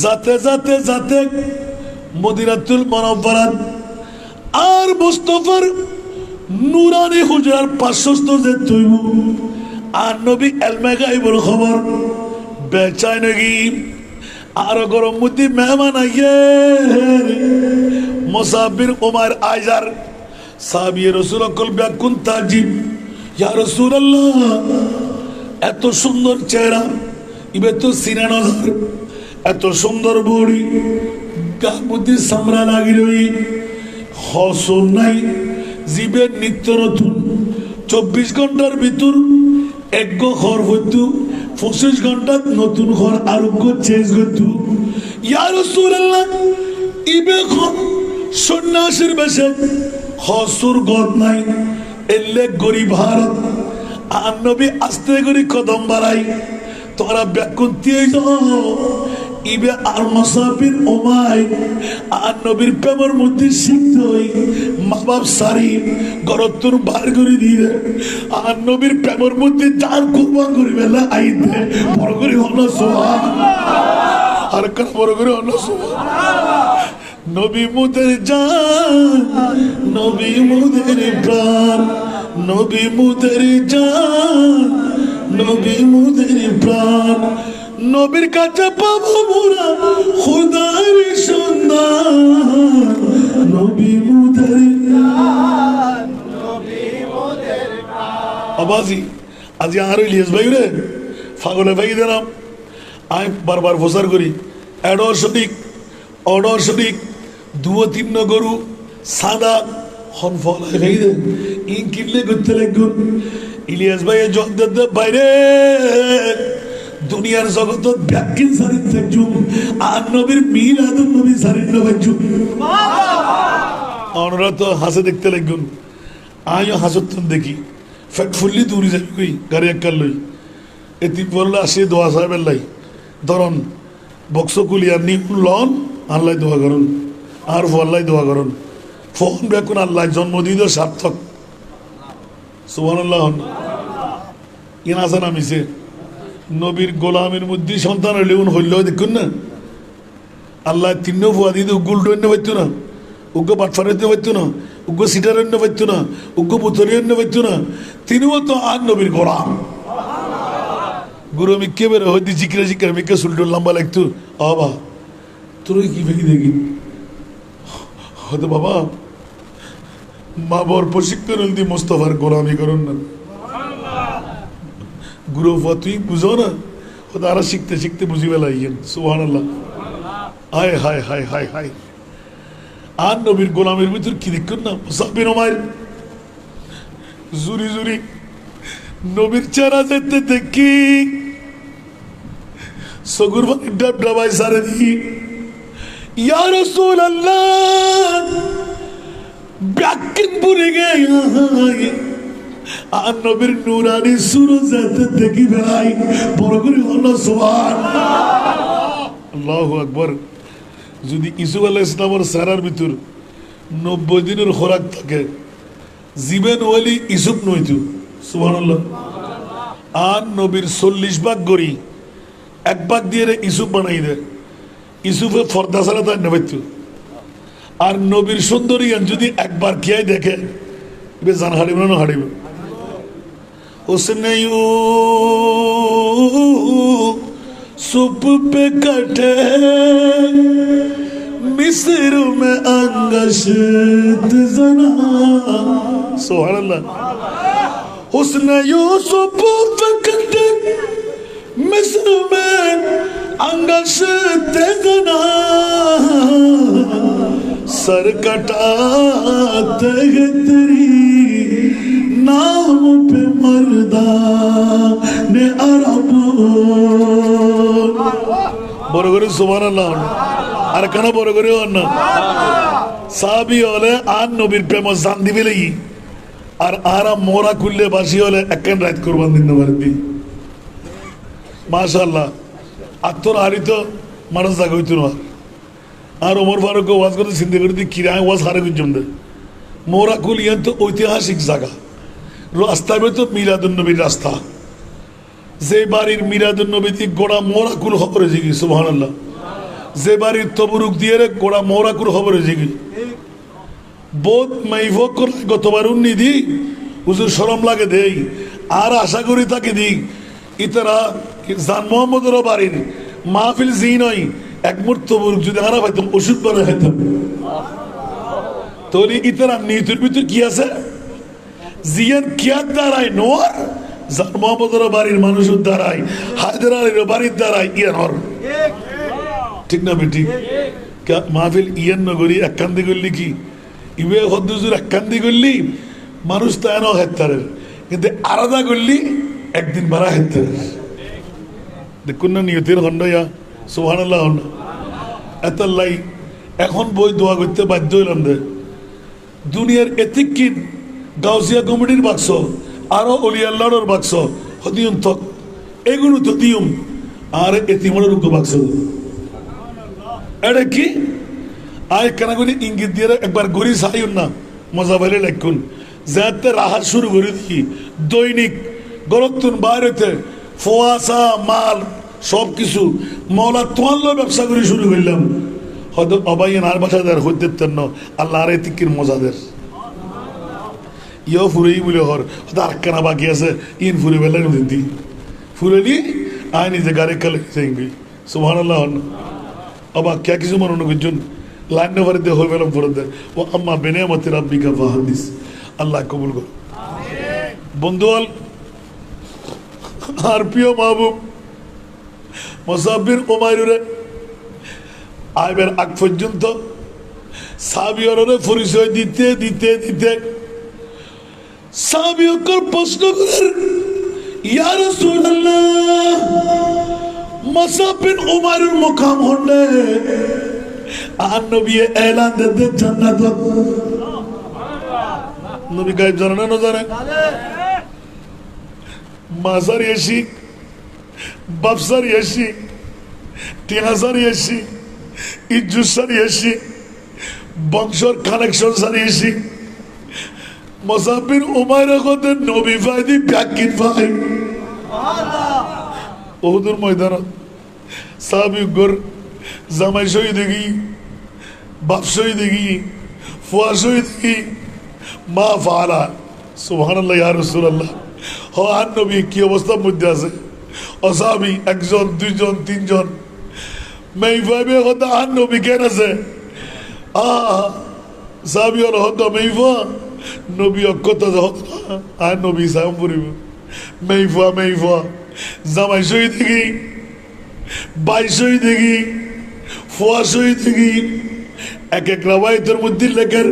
যাতে যাতে যাতে মদিনাতুল মুনাওয়ারাত আর মুস্তাফার নুরানি হুজরার পার্শ্বস্থ যে তৈব আর নবী এলমে গায়বের খবর বেচায় নাকি আর গরম মধ্যে মেহমান আইয়ে মুসাব বিন উমাইর আইজার সাহাবী রাসূল কল ব্যাকুন তাজিব ইয়া রাসূলুল্লাহ এত সুন্দর চেহারা ইবে তো সিনা নজর এত সুন্দর বডি গার মধ্যে সামরা লাগি রই হসন নাই জীবের নিত্য নতুন 24 ঘন্টার ভিতর এক ঘর হইতো 25 ঘন্টা নতুন ঘর আরোগ্য চেঞ্জ করতো ইয়া রাসূলুল্লাহ ইবে সন্ন্যাসীর বেশে হসুর গদ নাই এলে গরিব ভারত আর নবী আস্তে করে কদম বাড়াই তোরা ব্যাকুন দিয়ে ইবে আর মুসাব বিন উমাইর আর নবীর প্রেমের মধ্যে শিখতে হই মা বাপ সারি গরতুর বার করে দিয়ে আর নবীর প্রেমের মধ্যে যার কুরবান করিবে না আইতে বড় করে হলো সুবহানাল্লাহ আর কার বড় করে হলো সুবহানাল্লাহ নবী মুদের জান নবী মুদের প্রাণ নবী মুদের জান নবী মুদের প্রাণ নবীর কাছে পাবো মোরা খোদার সন্ধান নবী মুদের জান নবী মুদের প্রাণ আবাজি আজি আর ইলিয়াস ভাই রে ফাগলে ভাই দিলাম আমি বারবার প্রচার করি অর্ডার সঠিক 2-3 গরু সাদা হন ফলাই ভাই দে ইন কিনলে করতে লাগুন ইলিয়াস ভাই জগদত বাইরে দুনিয়ার জগত ব্যাকিন সারিত থাকজুম আর নবীর মিলাদুন নবী সারিত থাকজুম সুবহানাল্লাহ আমরা তো হাসে দেখতে লাগুন আয়ো হাসতুন দেখি ফেট ফুললি দূরি যাবি কই গাড়ি এককাল লই এতি পড়লে আসে দোয়া সাহেবের লাই ধরন বক্স কুলিয়ার নি লন আল্লাহ দোয়া করুন আর আল্লাহ দোয়া করুন ফোন বেকুন আল্লাহ জন্মদিন সার্থক সুবহানাল্লাহ ইন আসান আমিছে নবীর গোলামের মধ্যে সন্তান হইলেও হইলেও দেখুন না আল্লাহ তিন্ন ফুয়া দিতে উগুল ডন্য পাইতো না উগ্র বাটফারেন্য পাইতো না উগ্র সিটারেন্য পাইতো না উগ্র বুতরিয়ন্য পাইতো না তিনিও তো আর নবীর গোলাম গুরু মিকে বেরো হইতে জিকিরে জিকিরে মিকে সুলটুল লম্বা লাগতো বাবা তোর কি ভেঙে দেখি হয়তো বাবা মা বর প্রশিক্ষণ দি মোস্তফার গোলামি করুন না গুরু তুই বুঝো না হয়তো আরো শিখতে শিখতে বুঝি বেলাইয়েন সুবহানাল্লাহ হায় হায় হায় হায় হায় আর নবীর গোলামের ভিতর কি দেখুন না মুসাব বিন উমাইর জুরি জুরি নবীর চেহারা যেতে দেখি সগুর ভাই ডাব ডাবাই সারে দি ইয়া রাসূলুল্লাহ ব্যাকিন পুরে গে আর নবীর নুরানি সুরজ যেতে দেখি ভাই বড় করে হলো সুবহানাল্লাহ আল্লাহু আকবার যদি ইসুফ আলাইহিস সালামের সারার ভিতর 90 দিনের খোরাক থাকে জীবন ওলি ইসুফ নইতো সুবহানাল্লাহ আর নবীর 40 ভাগ গরি এক ভাগ দিয়ে ইসুফ বানাই দে ইসুফে ফর্দা ছাড়া তার নেবাইতো আর নবীর সুন্দরী যদি একবার খেয়াই দেখে এবার জান হারিব না হারিব उसने सुप पे कटे मिस्र में अंगशत जना सुभान अल्लाह उसने यूसुफ पे कटे मिस्र में अंगशत जना सर कटाते तेरी नाम पे मर्दा ने अरब বড় করে সুবহানাল্লাহ আর কেন বড় করে অন্য সাহাবী হলে আর নবীর প্রেম জান দিবে লাগি আর আরা মোরা খুললে বাসি হলে একখান রাত কুরবান দিন পারবি মাশাআল্লাহ আত্মর হারিত মানুষ জায়গা হইতো না আর ওমর ফারুক ওয়াজ করতে চিন্তা করে দি কিরা ওয়াজ হারে গুজম দে মোরা খুল ইয়ান তো ঐতিহাসিক জায়গা রাস্তা তো মিলাদুন নবীর রাস্তা যে বাড়ির মিলাদুন নবী গোড়া মোরাকুল খবর হয়েছে কি সুবহানাল্লাহ যে বাড়ির তবরুক দিয়ে গোড়া মোরাকুল খবর হয়েছে কি বোধ মাইভক গতবার উন্নি দি হুজুর শরম লাগে দেই আর আশা করি তাকে দি ইতারা জান মোহাম্মদের বাড়ির মাহফিল জি নয় এক মুহূর্ত তবরুক যদি হারা পাইতাম ওষুধ বানায় খাইতাম তাহলে ইতারা নিয়তের ভিতর কি আছে জিয়ান কিয়ার দ্বারাই নোর জান মোহাম্মদের বাড়ির মানুষের দ্বারাই হায়দার আলীর বাড়ির দ্বারাই ইয়ান হর ঠিক না বেটি মাহফিল ইয়ান নগরী এককান্দি করলি কি ইবে হদ্দুজুর এককান্দি করলি মানুষ তো এন হেত্তারের কিন্তু আলাদা করলি একদিন বাড়া হেত্তারের দেখুন না নিয়তের হন্ড ইয়া সুবহানাল্লাহ হন্ড এত লাই এখন বই দোয়া করতে বাধ্য হইলাম দে দুনিয়ার এতিক কি গাউসিয়া কমিটির বাক্স আরো অলি আল্লাহর বাক্স হদিয়ম তক এগুলো তো দিয়ম আর এতিমনের রুগ্য বাক্স এটা কি আয় কেনাগুলি ইঙ্গিত দিয়ে একবার গড়ি চাইন না মজা পাইলে লেখুন যাতে রাহার শুরু করে দিই দৈনিক গরতুন বাইরেতে ফোয়াশা মাল সব কিছু মৌলা তোয়াল্ল ব্যবসা করে শুরু করলাম হয়তো অবাইন আর বাসাদার হইতে আল্লাহ আর এতিকির মজাদের ইয় ফুরেই বলে হর হয়তো আর কেনা বাকি আছে ইন ফুরে বেলা দিদি ফুরে নি আয় নিজে গাড়ি কালে সুবহানাল্লাহ অবাক কে কিছু মনে করছেন লাইন নেভারে দিয়ে হয়ে গেলাম ফরত দেয় ও আম্মা বেনিয়ামতি রাব্বিকা ফাহাদিস আল্লাহ কবুল কর বন্ধুয়াল আর প্রিয় মাহবুব মুসাফির উমাইরে আইবের আগ পর্যন্ত সাহাবীয়রে পরিচয় দিতে দিতে দিতে সাহাবীয়কর প্রশ্ন করার ইয়া রাসূলুল্লাহ মুসাফির উমাইরের মুকাম হলে আর নবী এলান দিতে জান্নাত নবী গায়েব জানে না জানে মাজার এসি বাপসার এসি টিহাজার এসি ইজ্জুসার এসি বংশর কানেকশন সার এসি মুসাফির উমাইরের কথা নবী ফাইদি ব্যাকিন ফাই ওহুদের ময়দান সাহাবী গর জামাই শহীদ গি বাপ শহীদ গি ফুয়া শহীদ গি মা ফালা সুবহানাল্লাহ ইয়া রাসূলুল্লাহ হ আর নবী কি অবস্থার মধ্যে আছে অসাহাবী একজন দুইজন তিনজন মেই ভাইবে হতো আর নবী কেন আছে সাহাবী হল হতো মেইফা নবী অক্ষত আর নবী সাম পড়িব মেইফা জামাই শহীদ গি বাই শহীদ গি ফুয়া শহীদ গি এক এক রাওয়ায়াতের মধ্যে লেখেন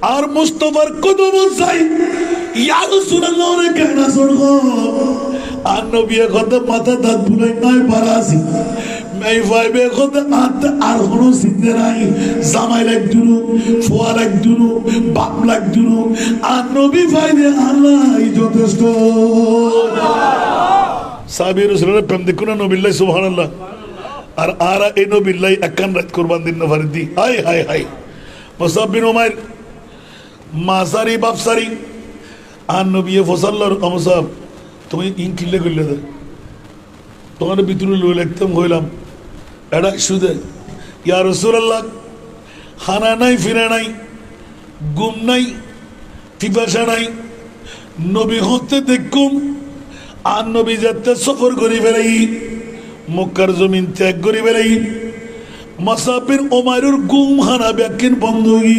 আর মুস্তাফার কদম চাই ইয়া রাসূলুল্লাহ রে কেনা সরগ আর নবী কথা মাথা দাঁত বুলাই নাই পারাসি মেই ভাইবে কথা আত আর হনো সিদ্ধে নাই জামাই লাগ দুরু ফুয়া লাগ দুরু বাপ লাগ দুরু আর নবী ভাইবে আল্লাহ যথেষ্ট সাহাবী রাসূলের প্রেম দেখুন না নবী সুবহানাল্লাহ আর আরা এই নবী একান রাত কুরবান দিন না ফারিদি হায় হায় হায় মুসাব বিন উমাইর মাসারি বাপসারি আর নবী ফসল্লার আমসাব তুমি ইন কিলে করলে দে তোমার ভিতরে লইল একদম হইলাম এটা শুধু ইয়া রাসূলুল্লাহ খানা নাই ফিরে নাই গুম নাই পিপাসা নাই নবী হতে দেখুম আর নবী যাতে সফর করি ফেলাই মক্কার জমিন ত্যাগ করি ফেলাই মুসাব বিন উমাইরের গুম হানা ব্যাকিন বন্ধ হই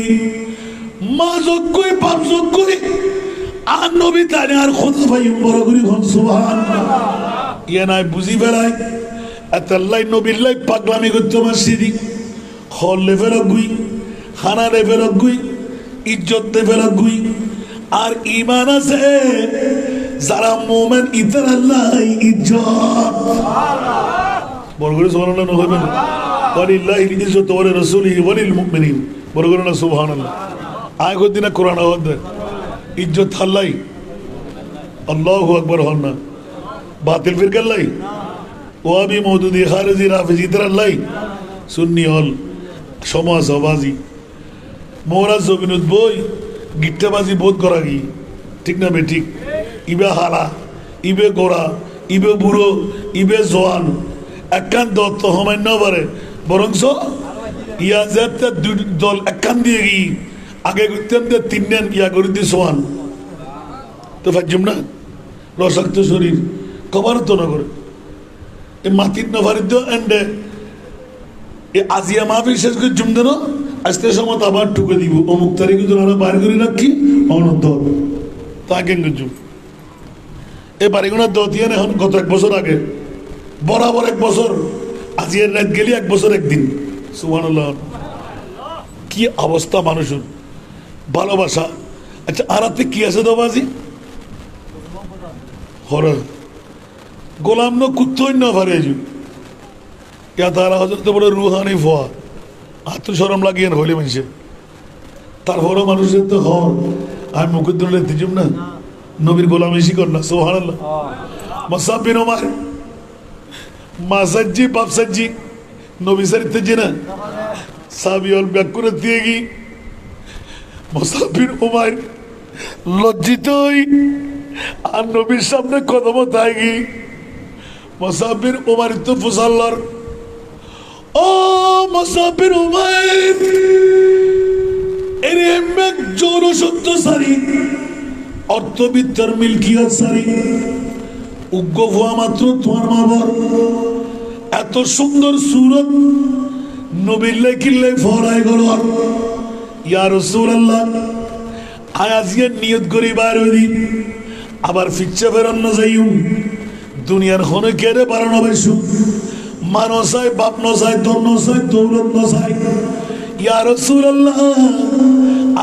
মা যজ্ঞই পাপ যজ্ঞই আর নবী তারে আর খোদা ভাই বড় করি হন সুবহানাল্লাহ ইয়া নাই বুঝি ফেলাই আতাল্লাই নবীর লাই পাগলামি করতে মাসিদি হল লেভেল গুই খানা লেভেল গুই ইজ্জত লেভেল গুই আর ঈমান আছে যারা মুমিন ইতার আল্লাহ ইজ্জত বড় করে সুবহানাল্লাহ নহবেন ওয়ালিল্লাহিল ইজ্জত ওয়া লিরাসূলিহি ওয়া লিল মুমিনিন বড় করে না সুবহানাল্লাহ আয় দিনা কোরআন আওয়াজ ইজ্জত আল্লাহ আল্লাহু আকবার হন না বাতিল ফিরকা আল্লাহ ওয়াবি মওদুদি খারিজি রাফিজি ইতার আল্লাহ সুন্নি হল সমাজবাজি মোরা জবিনুত বই গিট্টাবাজি বোধ করা গি ঠিক না বে ঠিক ইবে হারা ইবে গোড়া ইবে বুড়ো ইবে জোয়ান একান দত্ত সমান্য পারে বরংস ইয়া যাতে দল একান দিয়ে গি আগে করতেন যে তিনজন ইয়া করে দিয়ে সোয়ান তো ফাজুম না রসাক্ত শরীর কবার তো না করে এ মাতির নফারিদ্দ এন্ডে এ আজিয়া মাহফিল শেষ করে জুম দেন আজকে সময় আবার ঠুকে দিব অমুক তারিখে তোরা বাইর করে রাখি অনন্ত তাকে জুম এই বাড়িগুলোর দতিয়ান এখন গত এক বছর আগে বরাবর এক বছর আজিয়ার রাত গেলি এক বছর একদিন সুবহানাল্লাহ কি অবস্থা মানুষের ভালোবাসা আচ্ছা আরাতে কি আছে দবাজি হর গোলাম ন কুত্তই না ফারে যু ইয়া তারা হজরত বড় রুহানি ফোয়া আত্মশরম লাগিয়ে হইলে মানুষে তারপরও মানুষের তো হর আমি মুখের ধরলে দিজুম না নবীর গোলাম এসি কর না সুবহানাল্লাহ মুসাব বিন উমাইর মা সাজ্জি বাপ সাজ্জি নবী সারিতে জিনা সাহাবী অল ব্যাক করে দিয়ে গি মুসাব বিন উমাইর লজ্জিত হই আর নবীর সামনে কদম তাই গি মুসাব বিন উমাইর তো ফুসাল্লার ও মুসাব বিন উমাইর এরে মেক জোর সত্য সারি অর্থবিদ্যার মিলকিয়ত সারি উগ্র হওয়া মাত্র তোমার মাবর এত সুন্দর সুরত নবীর লেখিলে ফরাই গেল ইয়া রাসূলুল্লাহ আয়াজিয়ে নিয়ত করি বাইর হই আবার ফিচ্ছে ফেরন না যাইউ দুনিয়ার হনে কেড়ে বাড়ানো বেশু মানুষ হয় বাপ নসাই ধন নসাই দৌলত নসাই ইয়া রাসূলুল্লাহ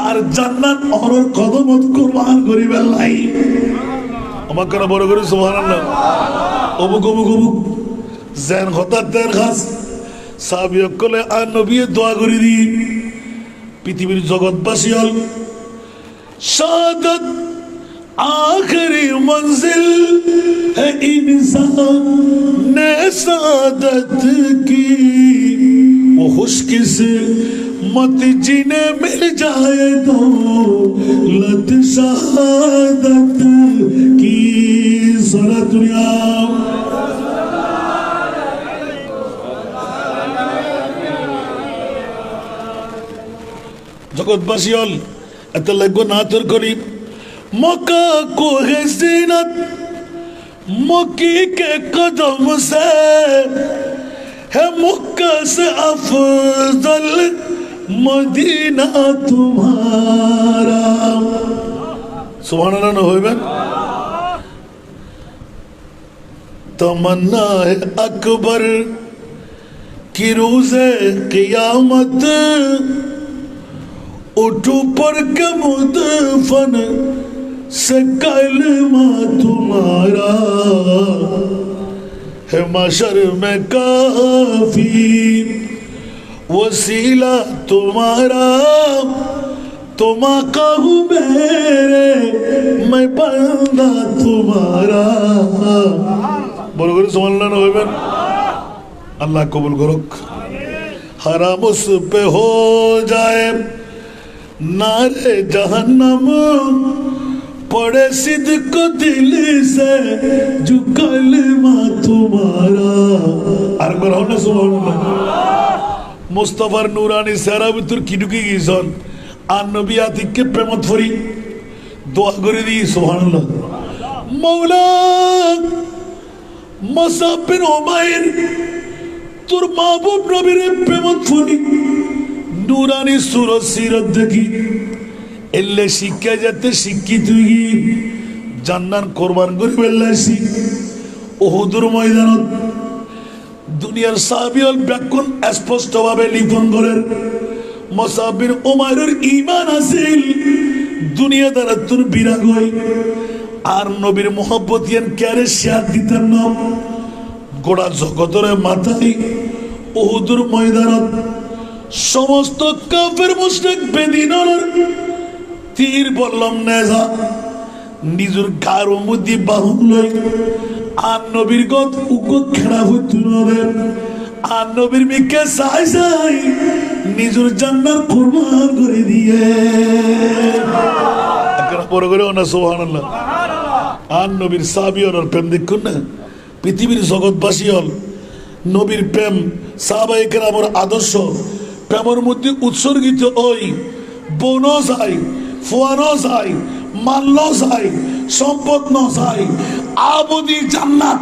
আর জান্নাত অরর কদমত কুরবান করিবেন লাই আমার কেন বড় করে সুবহানাল্লাহ অবুক অবুক অবুক জেন হঠাৎ দেন খাস সাহাবী সকলে আর নবী দোয়া করে দি পৃথিবীর জগৎবাসী হল শাহাদাত आखिरी मंजिल है इंसान ने सादत की वो खुशकिस्मत जिन्हें मिल जाए तो लत शहादत की सारा दुनिया जगतबासी हल एत লাগবো না তোর করি मक्का को है ज़ीनत मक्की के कदम से है मक्का से अफजल मदीना तुम्हारा सुभान अल्लाह न होइबेन तमन्ना है अकबर की रोज़े क़ियामत उठो पर के मुदफन से कलमा तुम्हारा है मशर में काफी, वसीला तुम्हारा तो आका हूँ मेरे, मैं बंदा तुम्हारा। बोलो करे सुभान अल्लाह। अल्लाह कबूल करुक। हराम उस पे हो जाए नारे जहन्नम, पड़े सिद्क दिल से जो कलमा तुम्हारा। আর বলো না সুবহানাল্লাহ। মুস্তাফার নুরানি সারা ভিতর কি ঢুকে গিয়েছেন আর নবী আতিককে প্রেমত ফরি দোয়া করে দিই সুবহানাল্লাহ। মওলা মুসাব বিন উমাইর তোর মাহবুব নবীর প্রেমত ফরি নুরানি সুরত সিরত দেখি এলে শিক্ষা যাতে শিক্ষিত হই জান্নাত কোরবান করে বেল্লাসি উহুদের ময়দানত দুনিয়ার সাহাবীল ব্যাকুল স্পষ্টভাবে লিখন করেন মুসাব বিন উমাইরের ঈমান আছিল দুনিয়া দ্বারা তোর বিরাগ হই আর নবীর মোহব্বত ইয়ান কেরে শেয়ার দিতেন না গোড়া জগতের মাথায় উহুদের ময়দানত সমস্ত কাফের মুশরিক বেদিনের তীর বললাম নেজা নিজের গার মধ্যে বাহুন লই আর নবীর গত উকত খেলা হইতো না আর নবীর মিকে চাই চাই নিজের জান্নাত কুরবান করে দিয়ে একরা বড় করে না সুবহানাল্লাহ। আর নবীর সাহাবীর প্রেম দেখুন না পৃথিবীর জগৎবাসী হল নবীর প্রেম সাহাবায়ে কেরামের আদর্শ প্রেমের মধ্যে উৎসর্গিত ওই বোনও চাই ফুয়ানো চাই মানলো চাই সম্পদ ন চাই আবদি জান্নাত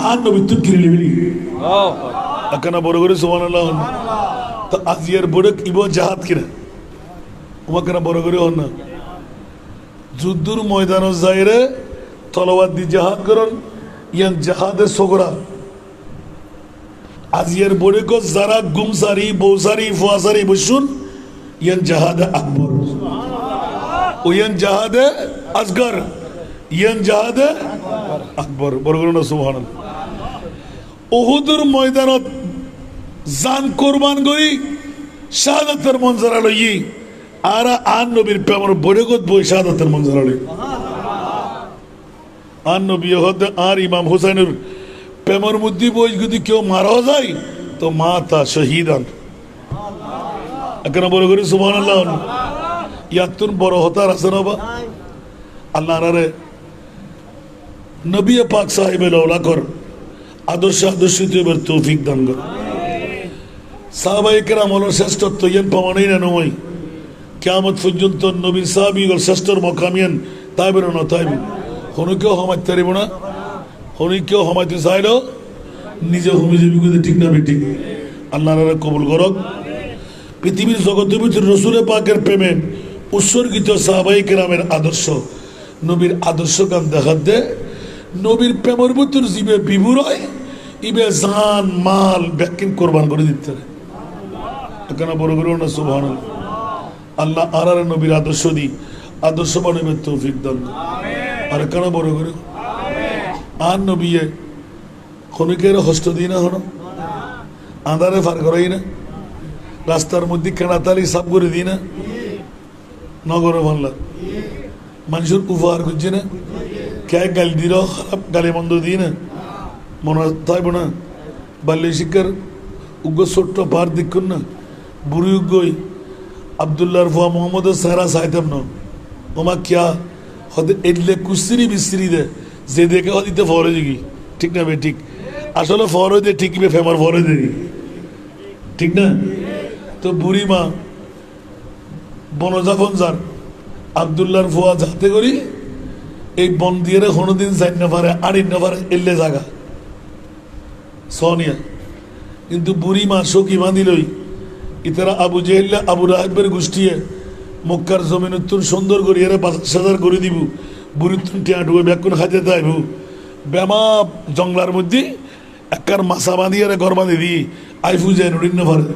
আর নবী তুই কিনে নিবি এখানে বড় করে সুবহানাল্লাহ। তো আজিয়ার বড় ইব জাহাদ কিনা ওমা কেন বড় করে হন না যুদ্ধর ময়দান যাইরে তলোয়ার দি জাহাদ করন ইয়ান জাহাদের সগরা আজিয়ার বড় কো যারা গুমসারি বৌসারি ফুয়াসারি বসুন ইয়ান জাহাদে আকবর ওয়ান জাহাদে আসগর ইয়ান জাহাদে আকবর বড় করে না সুবহানাল্লাহ। উহুদের ময়দানত জান কুরবান করি শাহাদাতের মঞ্জারা লই আর আন নবীর প্রেমের বড়গত বই শাহাদাতের মঞ্জারা লই আন নবী হতে আর ইমাম হুসাইনের প্রেমের মধ্যে বই যদি কেউ মারা যায় তো মাতা শহীদান এখানে বড় করে সুবহানাল্লাহ। ইয়াতুন বড় হতার আছে না বা আল্লাহ রে নবী পাক সাহেবের ওলাকর আদর্শ আদর্শিত তৌফিক দান কর। সাহাবায়ে কেরাম হলো শ্রেষ্ঠত্ব ইয়ান পাওয়াই না নয় কিয়ামত পর্যন্ত নবীর সাহাবীগণ শ্রেষ্ঠর মকামিয়ান তাইবেন না তাইবেন হনুকেও হমাইতে পারিব না হনুকেও হমাইতে চাইল নিজে হুমি যাবি ঠিক না বেঠিক আল্লাহ রে কবুল করক। পৃথিবীর জগতের ভিতরে রসুল পাকের প্রেমে উৎসর্গিত সাহাবায়ে কেরামের আদর্শ নবীর আদর্শ গান দেখা দে নবীর প্রেমের ভিতর জীবে বিভুর হয় ইবে জান মাল ব্যাকিন কোরবান করে দিতে এখানে বড় করে না সুবহানাল্লাহ। আল্লাহ আর নবীর আদর্শ দি আদর্শ বানাবে তৌফিক দান আর এখানে বড় করে আর নবী খনিকের হস্ত দিই না হন আন্ধারে ফার করাই না রাস্তার মধ্যে কেনাতালি সাপ করে দিই না নগর বাংলা মানুষের উপহার করছে না কে গালি দিল খারাপ গালি মন্দ দিই না মনে থাকবো না বাল্য শিক্ষার উগ্র ছোট্ট পার দেখুন না বুড়ি উগ্রই আবদুল্লাহর ফুয়া মোহাম্মদের সারা চাইতাম না ওমা কিয়া হতে এডলে কুস্তিরি বিস্তিরি দে যে দেখে হদিতে ফরে দিকি ঠিক না বে ঠিক আসলে ফরে দে ঠিক বে ফেমার ফরে দে ঠিক না। তো বুড়ি মা বনজাফন যান আবদুল্লাহর ফুয়া যাতে করি এই বন দিয়ে কোনোদিন যাই না পারে আড়ি না পারে এলে জাগা সোনিয়া কিন্তু বুড়ি মা সখী বাঁধিলই ইতারা আবু জেহেল্লা আবু রাহেবের গোষ্ঠীয়ে মক্কার জমিন উত্তর সুন্দর করি এরা ৫,০০০ করে দিব বুড়ি তুন টিয়া ঢুকে ব্যাকুন খাইতে তাইব ব্যামা জঙ্গলার মধ্যে একার মাছা বাঁধিয়ে ঘর বাঁধি দিই আইফু যায় নড়িন্ন পারে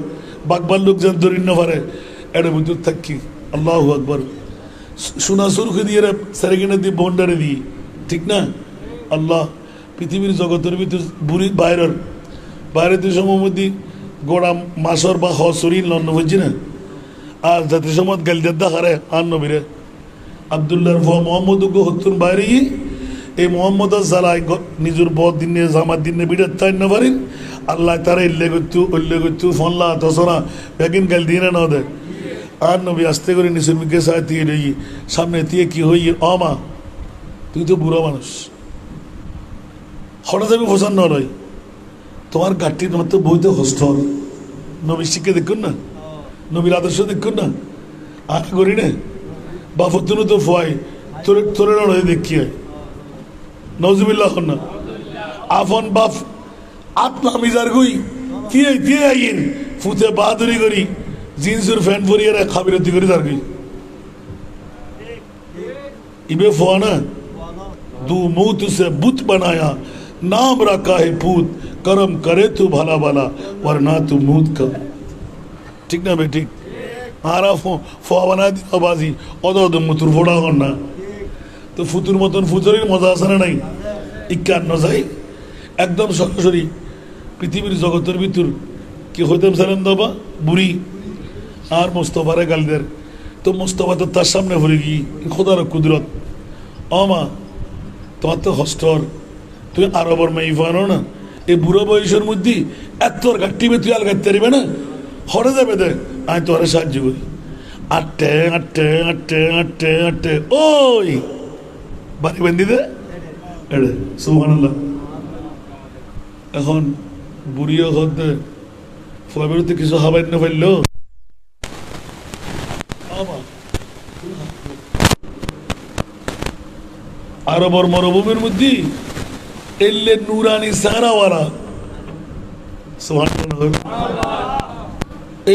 বাগবার লোক যেন দরিন্ন পারে এটা বুঝতে থাকি আল্লাহু আকবার সোনা সুরখি দিয়ে সেরেকিনে দিয়ে বন্ডারে দিই, ঠিক না? আল্লাহ পৃথিবীর জগতের ভিতর বুড়ি বাইরের দেশ মধ্যে গোড়া মাসর বা হসরিন লন্ন বুঝছি না। আর জাতি সমাজ গেল দেদা হারে আর নবীরে আবদুল্লাহর মোহাম্মদ হতুন বাইরে এই মোহাম্মদ জ্বালাই নিজের বদ দিনে জামার দিনে বিড়ে তাই না পারেন আল্লাহ তারা ইল্লে করতু উল্লে করতু ফনলা তসরা বেগিন গেল দিনে না দে আর নবী আস্তে করে নিচের মুখে সায় দিয়ে রই সামনে দিয়ে কি হই অমা তুই তো বুড়ো মানুষ হঠাৎ যাবে ফসান নয় তোমার গাঠটির মাত্র বইতে হস্তর নবীর শিক্ষা দেখুন না, নবীর আদর্শ দেখুন না, আশা করি না বাফতুন তো ফয় তোরে তোরে লড়াই দেখি হয় নজরুল্লাহ না আফন বাপ আত্মা মিজার গুই দিয়ে দিয়ে আইন ফুতে বাহাদুরি করি জিন্সের ফ্যান পরিয়ে খাবিরতি করি তার গুই इबे फुआना दू मूत से बुत बनाया नाम रखा है पूत करम करे तू भला भला वरना तू मूत कर ठीक ना बेटी आरा फुआ बना दी आवाजी ओदो दो मुतुर फोड़ा करना तो ফুতুর মতন ফুতুরের মজা আছে না নাই ইকান্ন যাই একদম সরাসরি পৃথিবীর জগতের ভিতর কি হইতাম সালাম দাবা বুড়ি আর মোস্তফারে গালদের তো মোস্তফা তো তার সামনে ভরে গিয়ে খোদার কুদরত অমা তোমার তো হস্টর তুই আরবর মেয়ে ফানো না এই বুড়ো বয়সের মধ্যে এত গাট্টিবে তুই আলগাইতে পারবে না হরে যাবে দেখ আমি তোরে সাহায্য করি আটটে আটটে আটটে আটটে আটটে ওই বাড়ি বেঁধি দে এড়ে সুবহানাল্লাহ এখন বুড়িও হতে ফলাবেরতে কিছু হাবাই না ফেললো আরবর মরুভূমির মধ্যে এলে নুরানি সারাওয়ালা সুবহানাল্লাহ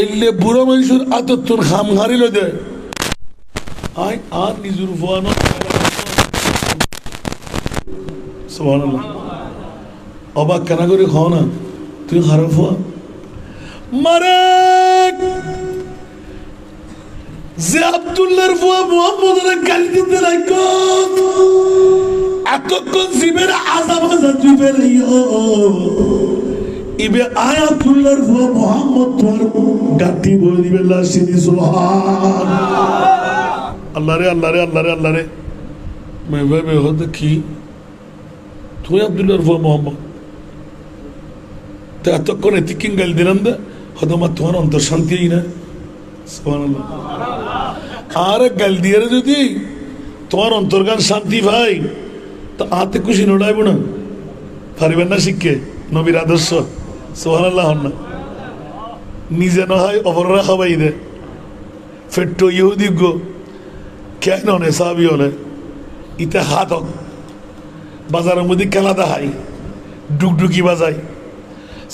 এলে বুড়ো মানুষের আতত্তর খাম হারিল দে আই আর নিজুর ফুয়ানো সুবহানাল্লাহ অবাক কেন করে খাও না তুই হারো ফুয়া মারে যে আব্দুল্লাহর ফুয়া মুহাম্মদের গালি দিতে লাগো এতক্ষণ জীবের আযাব তুই বেরিও ইবে আয় আব্দুল্লাহর ফুয়া মুহাম্মদ তোর গাটি বলে দিবে লাসিনি সুবহান আল্লাহ রে আল্লাহ রে আল্লাহ রে আল্লাহ রে মেয়ে হতে কি তুই আব্দুল্লাহর ফুয়া মুহাম্মদ তো এতক্ষণ এতিকিং গালি দিলাম দে হয়তো আমার তোমার অন্তর শান্তি না সুবহানাল্লাহ আর গাল দিয়ে যদি তোমার অন্তর্গান শান্তি ভাই তো আতে খুশি নোড়াইব না পারিবেন না শিখকে নবীর আদর্শ সুবহানাল্লাহ না নিজে না হয় অপররা খাবাই দে ফেট্টো ইহুদি গো কেন নে সাহাবি হলে ইতে হাত হোক বাজারের মধ্যে খেলা দেখাই ডুকডুকি বাজাই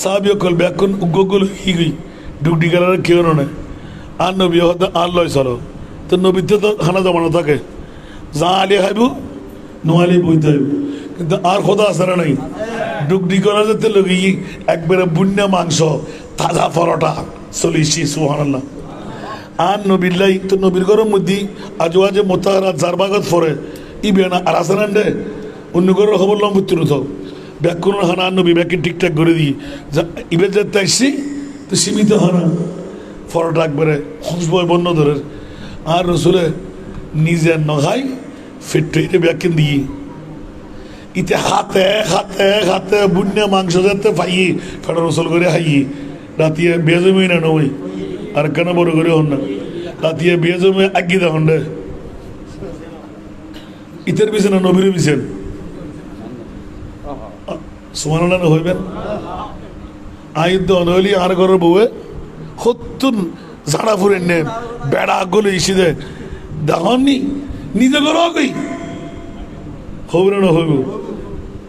সাহাবি কল ব্যাকুন উগ্গগুলো ই গই ডুকডুকি খেলার কেউ না আর নবী হতে আর লয় চলো তো নবীতে তো খানা জমানো থাকে যা আলিয়ে খাইব নোয়ালি বইতে হইব কিন্তু আর খোদা আছে না নাই ডুকডি করা যেতে লগি একবারে বুন্যা মাংস তাজা পরোটা চলিছি সুবহানাল্লাহ আর নবীলাই তো নবীর ঘরের মধ্যে আজও আজে মোতাহারা জারবাগত ফরে ইবে না আর আছে না দে অন্য ঘরের খবর লম পুত্র তো ব্যাকুন হানা নবী ব্যাকে ঠিকঠাক করে দিই ইবে যেতে আসছি তো সীমিত হানা ফরটা একবারে হংসবয় বন্য ধরে আর রসুলে নিজে নখাই ফেটে ব্যাকিন দিয়ে ইতে হাতে হাতে হাতে বুন্যা মাংস যাতে পাইয়ে ফেটা রসল করে খাইয়ে রাতিয়ে বিয়ে জমি না নই আর কেন বড় করে হন না রাতিয়ে বিয়ে জমি আগি দেখুন রে ইতের পিছনে নবীর পিছেন সুবহানাল্লাহ হইবেন আইদ নইলি আর ঘরের বউয়ে সত্তর ঝাড়া ফুরেন নেন বেড়া গলে ইসি দে দেখনি নিজে করো কই হইব না হইব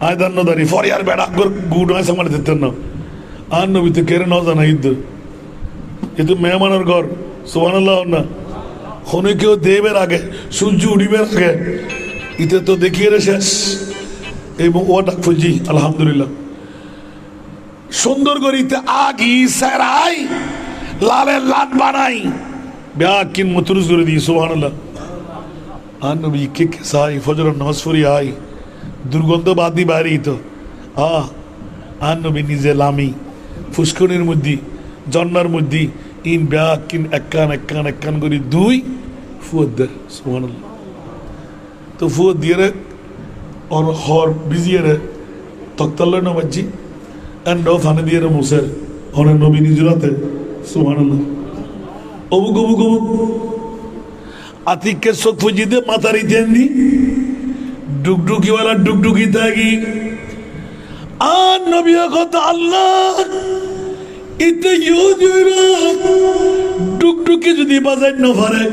আয় দান দাঁড়ি ফরে আর বেড়া গর গুড হয় সামাল দিতেন না আর নবী তো কেড়ে নাও জানা ঈদ এ তো মেহমানের ঘর সুবহানাল্লাহ না হনে কেউ দেবের আগে সূর্য উঠিবের আগে ইতে তো দেখিয়ে রে শেষ এবং ও ডাক ফুজি আলহামদুলিল্লাহ সুন্দর করিতে আগি সেরাই লালের লাট বানাই ব্যাকিন মতুরুস করে দিই সুবহানাল্লাহ আর নবী কে সাই ফজর নামাজ পড়ি আই দুর্গন্ধ বাদি বাড়ি তো আর নবী নিজে লামি ফুসকুনির মধ্যে জন্নার মধ্যে ইন ব্যাগ কিন একান করি দুই ফুয়াদ দেয় সুবহানাল্লাহ তো ফুয়াদ দিয়ে রে और हर बिजी रे तख्तल्ला नमाजी एंड ऑफ आने दिए रे मुसर और नबी निजराते सुभानअल्लाह अबू आतिक के सोख फुजीदे मातारी तेंदी डुगडुगी वाला डुगडुगी तागी आन नबी को तो अल्लाह इतने यूज़ हुआ डुगडुगी जुदी बाज़ार न फरे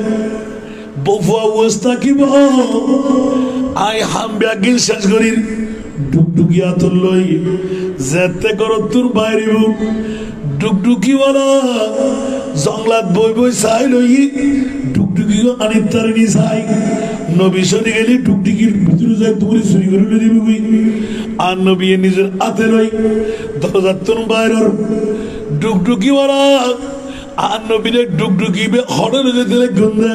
बफुआ वस्ता की बात আই হাম ব্যাগিল শেষ করি ডুগডুগিয়া তোর লই যেতে করো তোর বাইরে ডুগডুগিওয়ালা জংলাত বই চাই লই ডুগডুগি আনি তারিনি চাই নবী শনি গেলি ডুগডুগির ভিতরে যাই তুমি চুরি করে লই দিবি আর নবী নিজের হাতে লই দরজা তোর বাইরের ডুগডুগিওয়ালা আর নবীরে ডুগডুগিবে হড়ে লই দিলে গন্ধে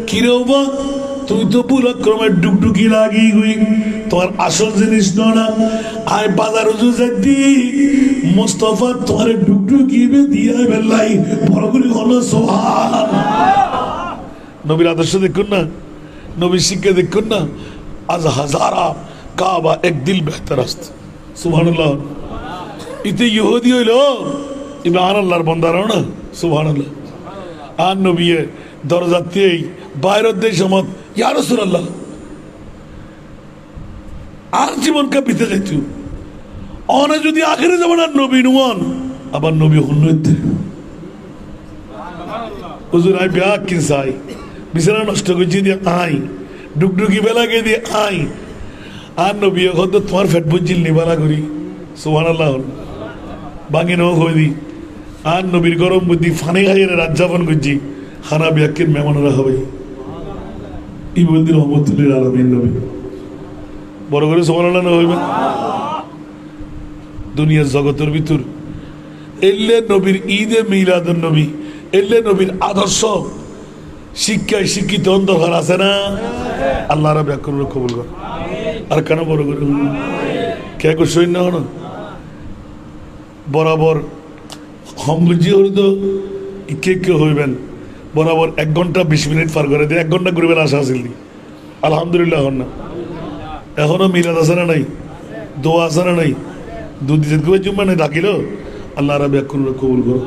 কিরেও বা তুই তো পুরো ক্রমে ডুগডুগি লাগি গুই তোমার আসল জিনিস না আয় বাজার যেদি মুস্তাফা তোমার ডুগডুগি দিয়া বেলাই বড় করে হলো সুবহান নবীর আদর্শ দেখুন না নবীর শিক্ষা দেখুন না আজ হাজারা কাবা এক দিল বেহতর আস্ত সুবহানাল্লাহ ইতে ইহুদি হইল ইমান আল্লাহর বান্দার না সুবহানাল্লাহ আর নবী দরজাতেই বাইরের দেশ মত ইয়া রাসূলুল্লাহ আর জীবন কাঁপিতে যাইতু অনে যদি আখেরে জামানার নবী নুয়ান আবার নবী হন্নইতে হুজুর আই ব্যাগ কিনসাই বিছানা নষ্ট করছি দিয়ে আই ডুগডুগি বেলাকে দিয়ে আই আর নবী হয়তো তোমার ফেট বুঝিল নিবালা করি সুবহানাল্লাহ বাঙি নখ হয়ে দি আর নবীর গরম বুদ্ধি ফানি খাইয়ে রাত যাপন করছি খানা ব্যাগের মেহমানরা হবে ইবুদ্দিন রহমতুল্লাহ আলামিন নবী বড় করে সুবহানাল্লাহ না হইবে দুনিয়ার জগতের ভিতর এলে নবীর ঈদে মিলাদুন নবী এলে নবীর আদর্শ শিক্ষায় শিক্ষিত অন্তর আছে না আল্লাহ রাব্বুল আলামিন কবুল কর আর কেন বড় করে কে করছই না হন বরাবর হমজি হইল কে হইবেন বরাবর 1 ঘন্টা 20 মিনিট পার করে দিয়ে 1 ঘন্টা ঘুরবেন আশা আছিল আলহামদুলিল্লাহ হন না এখনো মিলাদ আছে না নাই দোয়া আছে না নাই দুদিন জুম্মা নাই ডাকিল আল্লাহ রাব্বুল আলামিন কবুল করো